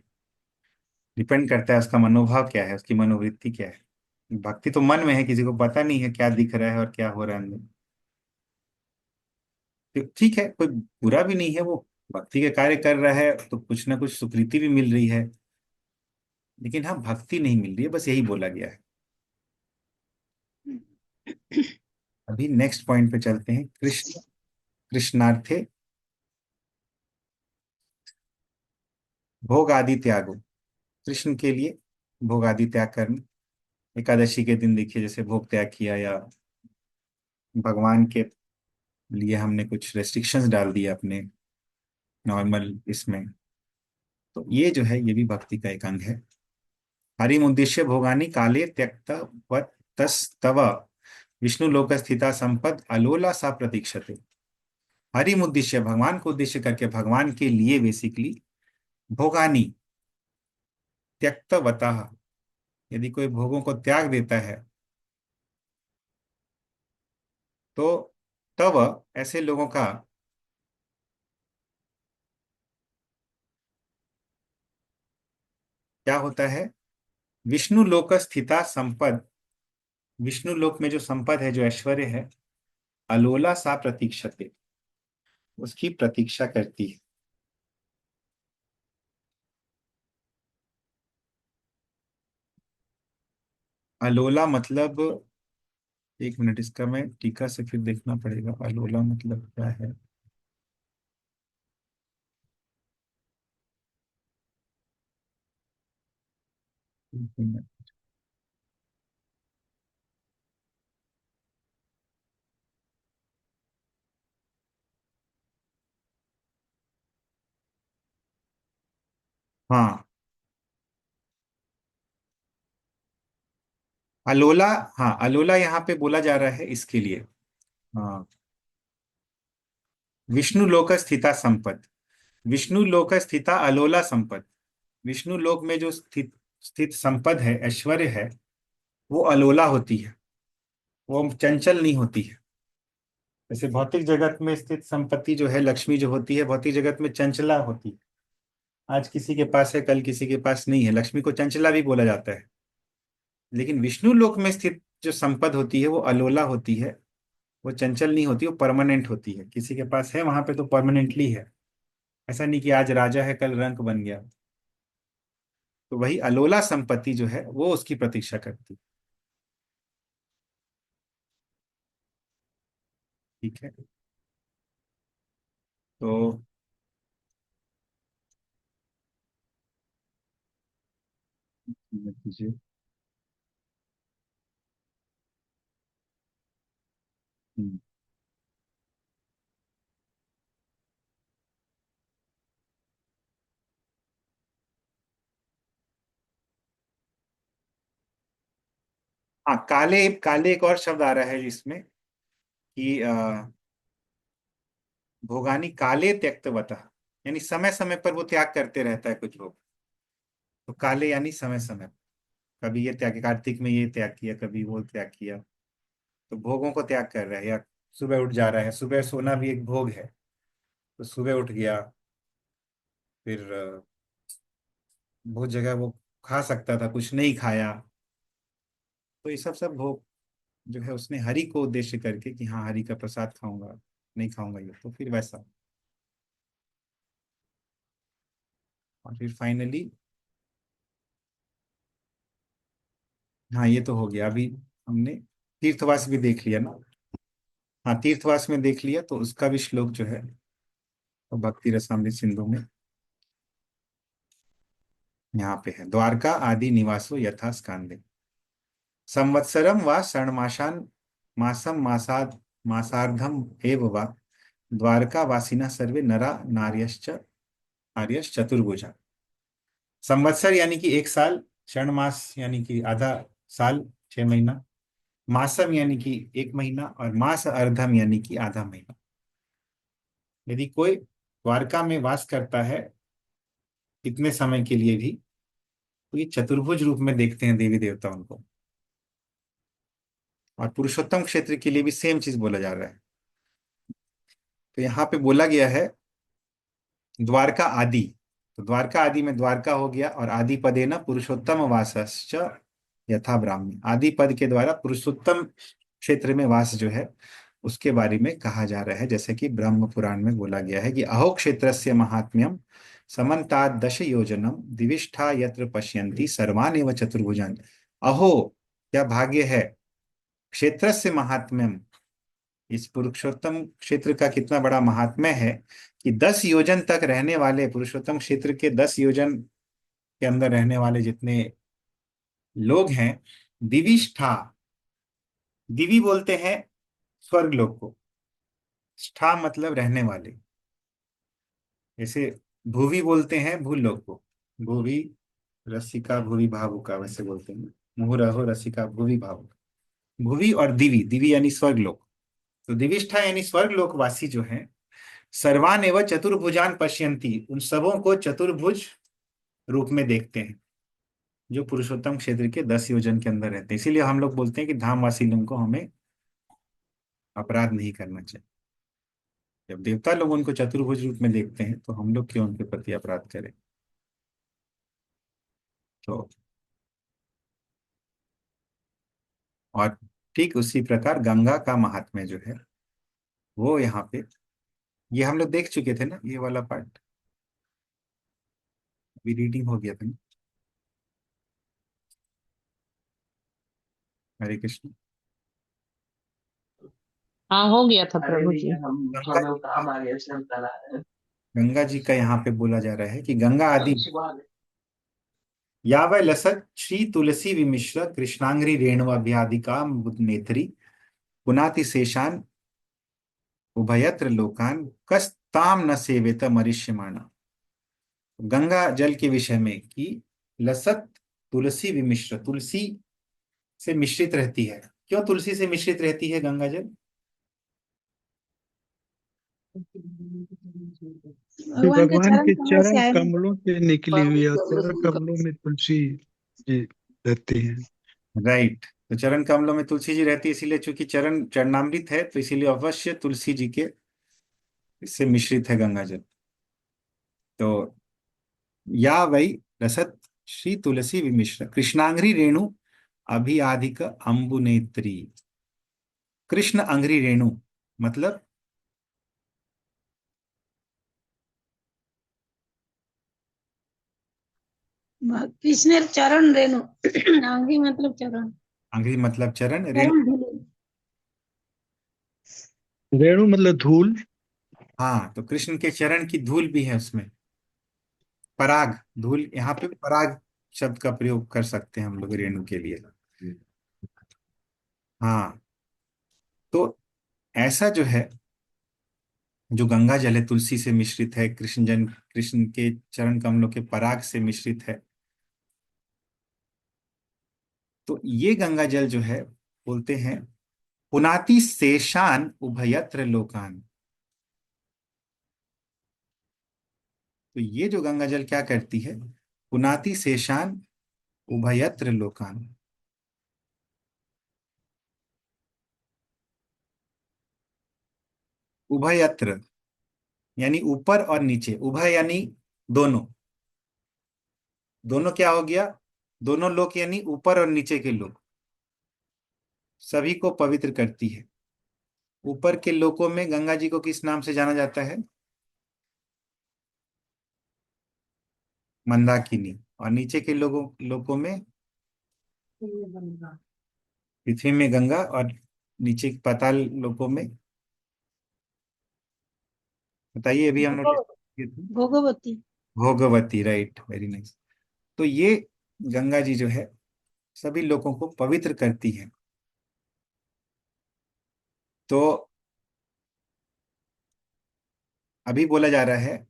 डिपेंड करता है उसका मनोभाव क्या है, उसकी मनोवृत्ति क्या है। भक्ति तो मन में है, किसी को पता नहीं है क्या दिख रहा है और क्या हो रहा है अंदर। तो ठीक है, कोई बुरा भी नहीं है, वो भक्ति के कार्य कर रहा है तो कुछ ना कुछ सुकृति भी मिल रही है। लेकिन हाँ, भक्ति नहीं मिल रही है, बस यही बोला गया है। अभी नेक्स्ट पॉइंट पे चलते हैं। कृष्णार्थे भोग आदि त्यागो। कृष्ण के लिए भोग आदि त्याग करना। एकादशी के दिन देखिए, जैसे भोग त्याग किया, या भगवान के लिए हमने कुछ रेस्ट्रिक्शंस डाल दिए अपने नॉर्मल इसमें। तो ये जो है, ये भी भक्ति का एक अंग है। हरिम उद्देश्य भोगानी काले त्यक्त तस्तव विष्णु लोक स्थिता संपद अलोला सा प्रतीक्षते। हरिम उद्देश्य, भगवान को उद्देश्य करके, भगवान के लिए बेसिकली, भोगानी त्यक्तवतः, यदि कोई भोगों को त्याग देता है तो तब ऐसे लोगों का क्या होता है? विष्णु लोक स्थिता संपद, विष्णु लोक में जो संपद है, जो ऐश्वर्य है, अलोला सा प्रतीक्षते, उसकी प्रतीक्षा करती है। अलोला मतलब, एक मिनट, इसका मैं टीका से फिर देखना पड़ेगा, अलोला मतलब क्या है। एक मिनट। हाँ, अलोला। हाँ, अलोला यहाँ पे बोला जा रहा है इसके लिए। हाँ, विष्णु लोक स्थिता संपद, विष्णु लोक स्थिता अलोला संपद। विष्णु लोक में जो स्थित स्थित संपद है, ऐश्वर्य है, वो अलोला होती है, वो चंचल नहीं होती है। जैसे भौतिक जगत में स्थित संपत्ति जो है, लक्ष्मी जो होती है, भौतिक जगत में चंचला होती है। आज किसी के पास है, कल किसी के पास नहीं है, लक्ष्मी को चंचला भी बोला जाता है। लेकिन विष्णु लोक में स्थित जो संपद होती है, वो अलोला होती है, वो चंचल नहीं होती, वो परमानेंट होती है। किसी के पास है वहां पे तो परमानेंटली है। ऐसा नहीं कि आज राजा है कल रंक बन गया। तो वही अलोला संपत्ति जो है, वो उसकी प्रतीक्षा करती है। ठीक है। तो कीजिए। हम्म। हाँ, काले काले एक और शब्द आ रहा है जिसमें कि भोगानी काले त्यक्तवतः, यानी समय समय पर वो त्याग करते रहता है कुछ भोग। तो काले यानी समय समय, कभी ये त्याग, कार्तिक में ये त्याग किया, कभी वो त्याग किया, तो भोगों को त्याग कर रहा है। या सुबह उठ जा रहा है, सुबह सोना भी एक भोग है, तो सुबह उठ गया, फिर बहुत जगह वो खा सकता था, कुछ नहीं खाया, तो ये सब सब भोग जो है उसने हरि को उद्देश्य करके कि हाँ हरि का प्रसाद खाऊंगा, नहीं खाऊंगा ये, तो फिर वैसा। और फिर फाइनली, हाँ ये तो हो गया। अभी हमने तीर्थवास भी देख लिया ना। हाँ तीर्थवास में देख लिया, तो उसका भी श्लोक जो है वो भक्ति रसामृत सिंधु में यहाँ पे है। द्वारका आदि निवासो यथा स्कांदे संवत्सरम व षण्माशान मासम मासाद मासार्धम एव वा द्वारका वासिना सर्वे नरा नार्यश्च आर्यश्च चतुर्भुजा। संवत्सर यानी कि एक साल, क्षण मास यानी कि आधा साल, 6 महीना, मासम यानी कि 1 महीना, और मास अर्धम यानी कि आधा महीना। यदि कोई द्वारका में वास करता है इतने समय के लिए भी, तो ये चतुर्भुज रूप में देखते हैं देवी देवता उनको। और पुरुषोत्तम क्षेत्र के लिए भी सेम चीज बोला जा रहा है। तो यहाँ पे बोला गया है द्वारका आदि, तो द्वारका आदि में द्वारका हो गया, और आदि पदे न पुरुषोत्तम वासश्च यथा ब्राह्मी, आदि पद के द्वारा पुरुषोत्तम क्षेत्र में वास जो है उसके बारे में कहा जा रहा है। जैसे कि ब्रह्म पुराण में बोला गया है कि अहो क्षेत्रस्य महात्म्यम समन्तात् 10 योजनम दिविष्ठा यत्र पश्यन्ति सर्वानेव चतुर्भुजान। अहो क्या भाग्य है, क्षेत्रस्य महात्म्यम, इस पुरुषोत्तम क्षेत्र का कितना बड़ा महात्म्य है कि 10 योजन तक रहने वाले, पुरुषोत्तम क्षेत्र के 10 योजन के अंदर रहने वाले जितने लोग हैं, दिविष्ठा, दिवी बोलते हैं स्वर्ग लोक को,ष्ठा मतलब रहने वाले, जैसे भुवि बोलते हैं भूलोक को, भुवि रसिका भुवि भावुका वैसे बोलते हैं, मुहुरहो रसिका भुवि भावुका। भुवि और दिवी, दिवी यानी स्वर्ग लोक, तो दिविष्ठा यानी स्वर्ग लोकवासी जो है, सर्वान एवं चतुर्भुजान पश्यंती, उन सबों को चतुर्भुज रूप में देखते हैं जो पुरुषोत्तम क्षेत्र के 10 योजन के अंदर रहते हैं। इसीलिए हम लोग बोलते हैं कि धामवासी लोगों को हमें अपराध नहीं करना चाहिए। जब देवता लोग उनको चतुर्भुज रूप में देखते हैं, तो हम लोग क्यों उनके प्रति अपराध करें। तो और ठीक उसी प्रकार गंगा का महात्म्य जो है वो यहाँ पे, ये हम लोग देख चुके थे ना, ये वाला पार्ट अभी रीडिंग हो गया था ना। हरे कृष्ण। हाँ हो गया था अरे प्रभु जी। भैया हम गंगा हमें काम आ गया इसलिए हम चला है। गंगा जी का यहाँ पे बोला जा रहा है कि गंगा आदि यावै लसत श्री तुलसी विमिश्र कृष्णांग्री रेणुअभ्यादिका नेत्री पुनाति शेषान उभयत्र लोकान कस्ताम न सेवेत मरिष्यमाणा। गंगा जल के विषय में कि लसत तुलसी विमिश्र, तुलसी से मिश्रित रहती है। क्यों तुलसी से मिश्रित रहती है गंगा जल? ये भगवान के भगवान चरण के कमल से चरण आए हैं। कमलों से निकली हुई है, और चरण कमलों अमृत में तुलसी जी रहती हैं। राइट, तो चरण कमलों में तुलसी जी रहती है, इसीलिए चूंकि चरण चरणामृत है, तो इसीलिए अवश्य तुलसी जी के इससे मिश्रित है गंगा जल। तो या वही रसत श्री तुलसी विमिश्र कृष्णांग्री रेणु अभियाधिक अम्बुनेत्री। कृष्ण अंग्री रेणु मतलब कृष्ण चरण रेणु आंगी मतलब चरण, अंग्री मतलब चरण, रेणु चरण धूलि। रेणु मतलब धूल। हाँ, तो कृष्ण के चरण की धूल भी है उसमें, पराग, धूल, यहाँ पे पराग शब्द का प्रयोग कर सकते हैं हम लोग रेणु के लिए। हाँ, तो ऐसा जो है, जो गंगा जल है तुलसी से मिश्रित है, कृष्ण के चरण कमलों के पराग से मिश्रित है, तो ये गंगा जल जो है बोलते हैं पुनाति शेषान उभयत्र लोकान। तो ये जो गंगा जल क्या करती है, पुनाति शेषान उभयत्र लोकान। उभयत्र यानी ऊपर और नीचे, उभय यानी दोनों, दोनों क्या हो गया, दोनों लोक यानी ऊपर और नीचे के लोग, सभी को पवित्र करती है। ऊपर के लोकों में गंगा जी को किस नाम से जाना जाता है, मंदाकिनी, और नीचे के लोकों में पृथ्वी में गंगा, और नीचे पाताल लोकों में बताइए, अभी हम लोग Bhogavati. Bhogavati, right, very nice. तो ये गंगा जी जो है सभी लोगों को पवित्र करती है। तो अभी बोला जा रहा है,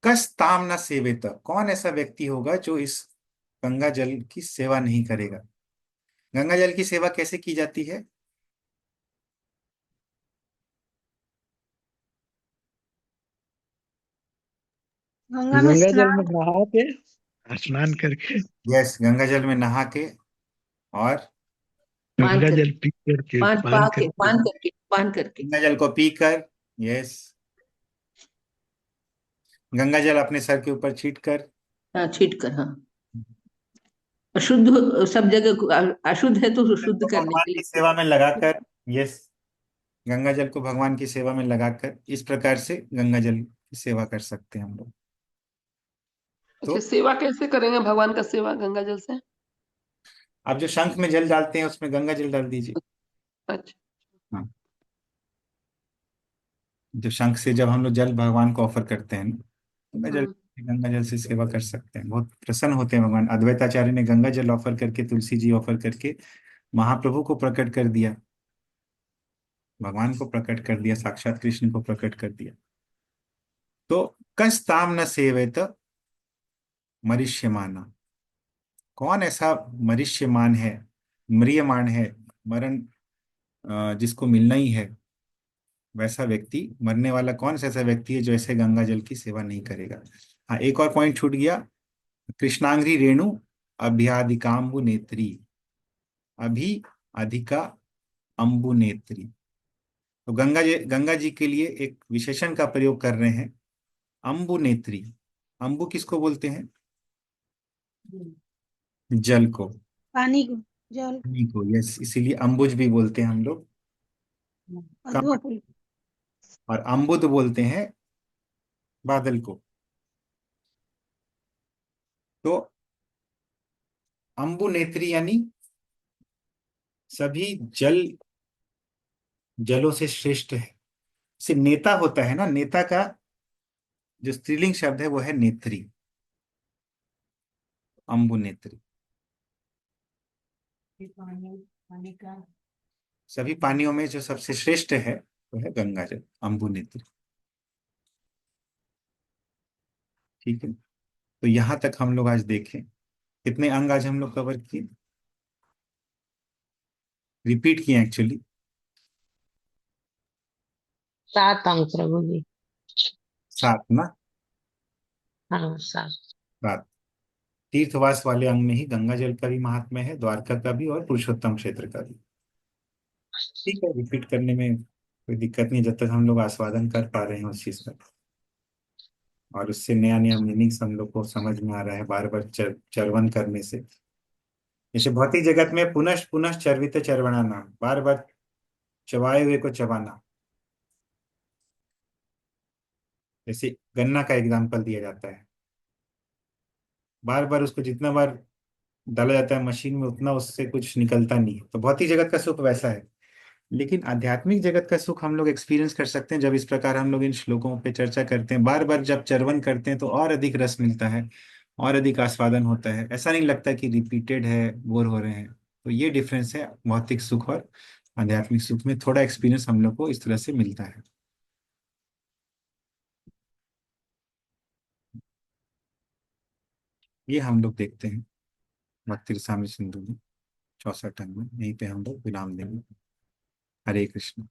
कस ताम न सेवेत, कौन ऐसा व्यक्ति होगा जो इस गंगा जल की सेवा नहीं करेगा। गंगा जल की सेवा कैसे की जाती है, गंगा में गंगा जल में स्नान। नहा के, स्नान करके, यस, गंगा जल में नहा के, और पान गंगा करके, जल पी करके, पान पान पा के, करके, पान करके, पान करके। गंगा जल को पीकर, यस, गंगा जल अपने सर के ऊपर छीट कर, हाँ, छीट कर, हाँ। अशुद्ध सब जगह अशुद्ध है तो जल शुद्ध को करने भगवान के की लिए। सेवा में लगाकर, यस, गंगा जल को भगवान की सेवा में लगाकर, इस प्रकार से गंगा जल की सेवा कर सकते हैं हम लोग। अच्छा, तो सेवा कैसे करेंगे भगवान का सेवा गंगा जल से? आप जो शंख में जल डालते हैं उसमें गंगा जल डाल दीजिए। अच्छा। हाँ, जो शंख से जब हम लोग जल भगवान को ऑफर करते हैं ना, गंगा जल से सेवा कर सकते हैं, बहुत प्रसन्न होते हैं भगवान। अद्वैताचार्य ने गंगा जल ऑफर करके, तुलसी जी ऑफर करके महाप्रभु को प्रकट कर दिया, भगवान को प्रकट कर दिया, साक्षात कृष्ण को प्रकट कर दिया। तो कस ताम न सेवेत मरिष्यमाना, कौन ऐसा मरिष्यमान है, म्रियमान है, मरण जिसको मिलना ही है, वैसा व्यक्ति, मरने वाला कौन सा ऐसा व्यक्ति है जो ऐसे गंगा जल की सेवा नहीं करेगा। हाँ, एक और पॉइंट छूट गया, कृष्णांग्री रेणु अभ्याधिकाम्बु नेत्री, अभी अधिका अंबु नेत्री। तो गंगा जी के लिए एक विशेषण का प्रयोग कर रहे हैं, अंबु नेत्री। अंबु किसको बोलते हैं, जल को, पानी को, जल, पानी को, यस, इसीलिए अंबुज भी बोलते हैं हम लोग, पद्म कमल, फूल। और अम्बुद बोलते हैं बादल को। तो अंबु नेत्री यानी सभी जलों से श्रेष्ठ है। से नेता होता है ना, नेता का जो स्त्रीलिंग शब्द है वो है नेत्री, अंबु नेत्री। पानी का सभी पानियों में जो सबसे श्रेष्ठ है वो है गंगा जल, अंबु नेत्री। ठीक है, तो यहां तक हम लोग आज देखें, कितने अंग आज हम लोग कवर किए, रिपीट किए एक्चुअली, 7 अंक प्रभु जी। 7 ना, हाँ, 7। 7। तीर्थवास वाले अंग में ही गंगा जल का भी महात्म्य है, द्वारका का भी, और पुरुषोत्तम क्षेत्र का भी। ठीक है, रिपीट करने में कोई दिक्कत नहीं, जब तक हम लोग आस्वादन कर पा रहे हैं उस चीज का, और उससे नया नया मीनिंग्स हम लोग को समझ में आ रहा है बार बार चरवन करने से। जैसे भौतिक जगत में पुनः पुनः चर्वित चरवणाना, बार बार चबाए हुए को चबाना। जैसे गन्ना का एग्जाम्पल दिया जाता है, बार बार उसको जितना बार डाला जाता है मशीन में उतना उससे कुछ निकलता नहीं है। तो भौतिक जगत का सुख वैसा है, लेकिन आध्यात्मिक जगत का सुख हम लोग एक्सपीरियंस कर सकते हैं जब इस प्रकार हम लोग इन श्लोकों पे चर्चा करते हैं, बार बार जब चर्वन करते हैं तो और अधिक रस मिलता है, और अधिक आस्वादन होता है, ऐसा नहीं लगता कि रिपीटेड है, बोर हो रहे हैं। तो ये डिफरेंस है भौतिक सुख और आध्यात्मिक सुख में, थोड़ा एक्सपीरियंस हम लोग को इस तरह से मिलता है। ये हम लोग देखते हैं भक्ति रसामृत सिंधु में 64 अंग में। यहीं पे हम लोग विराम देंगे। हरे कृष्ण।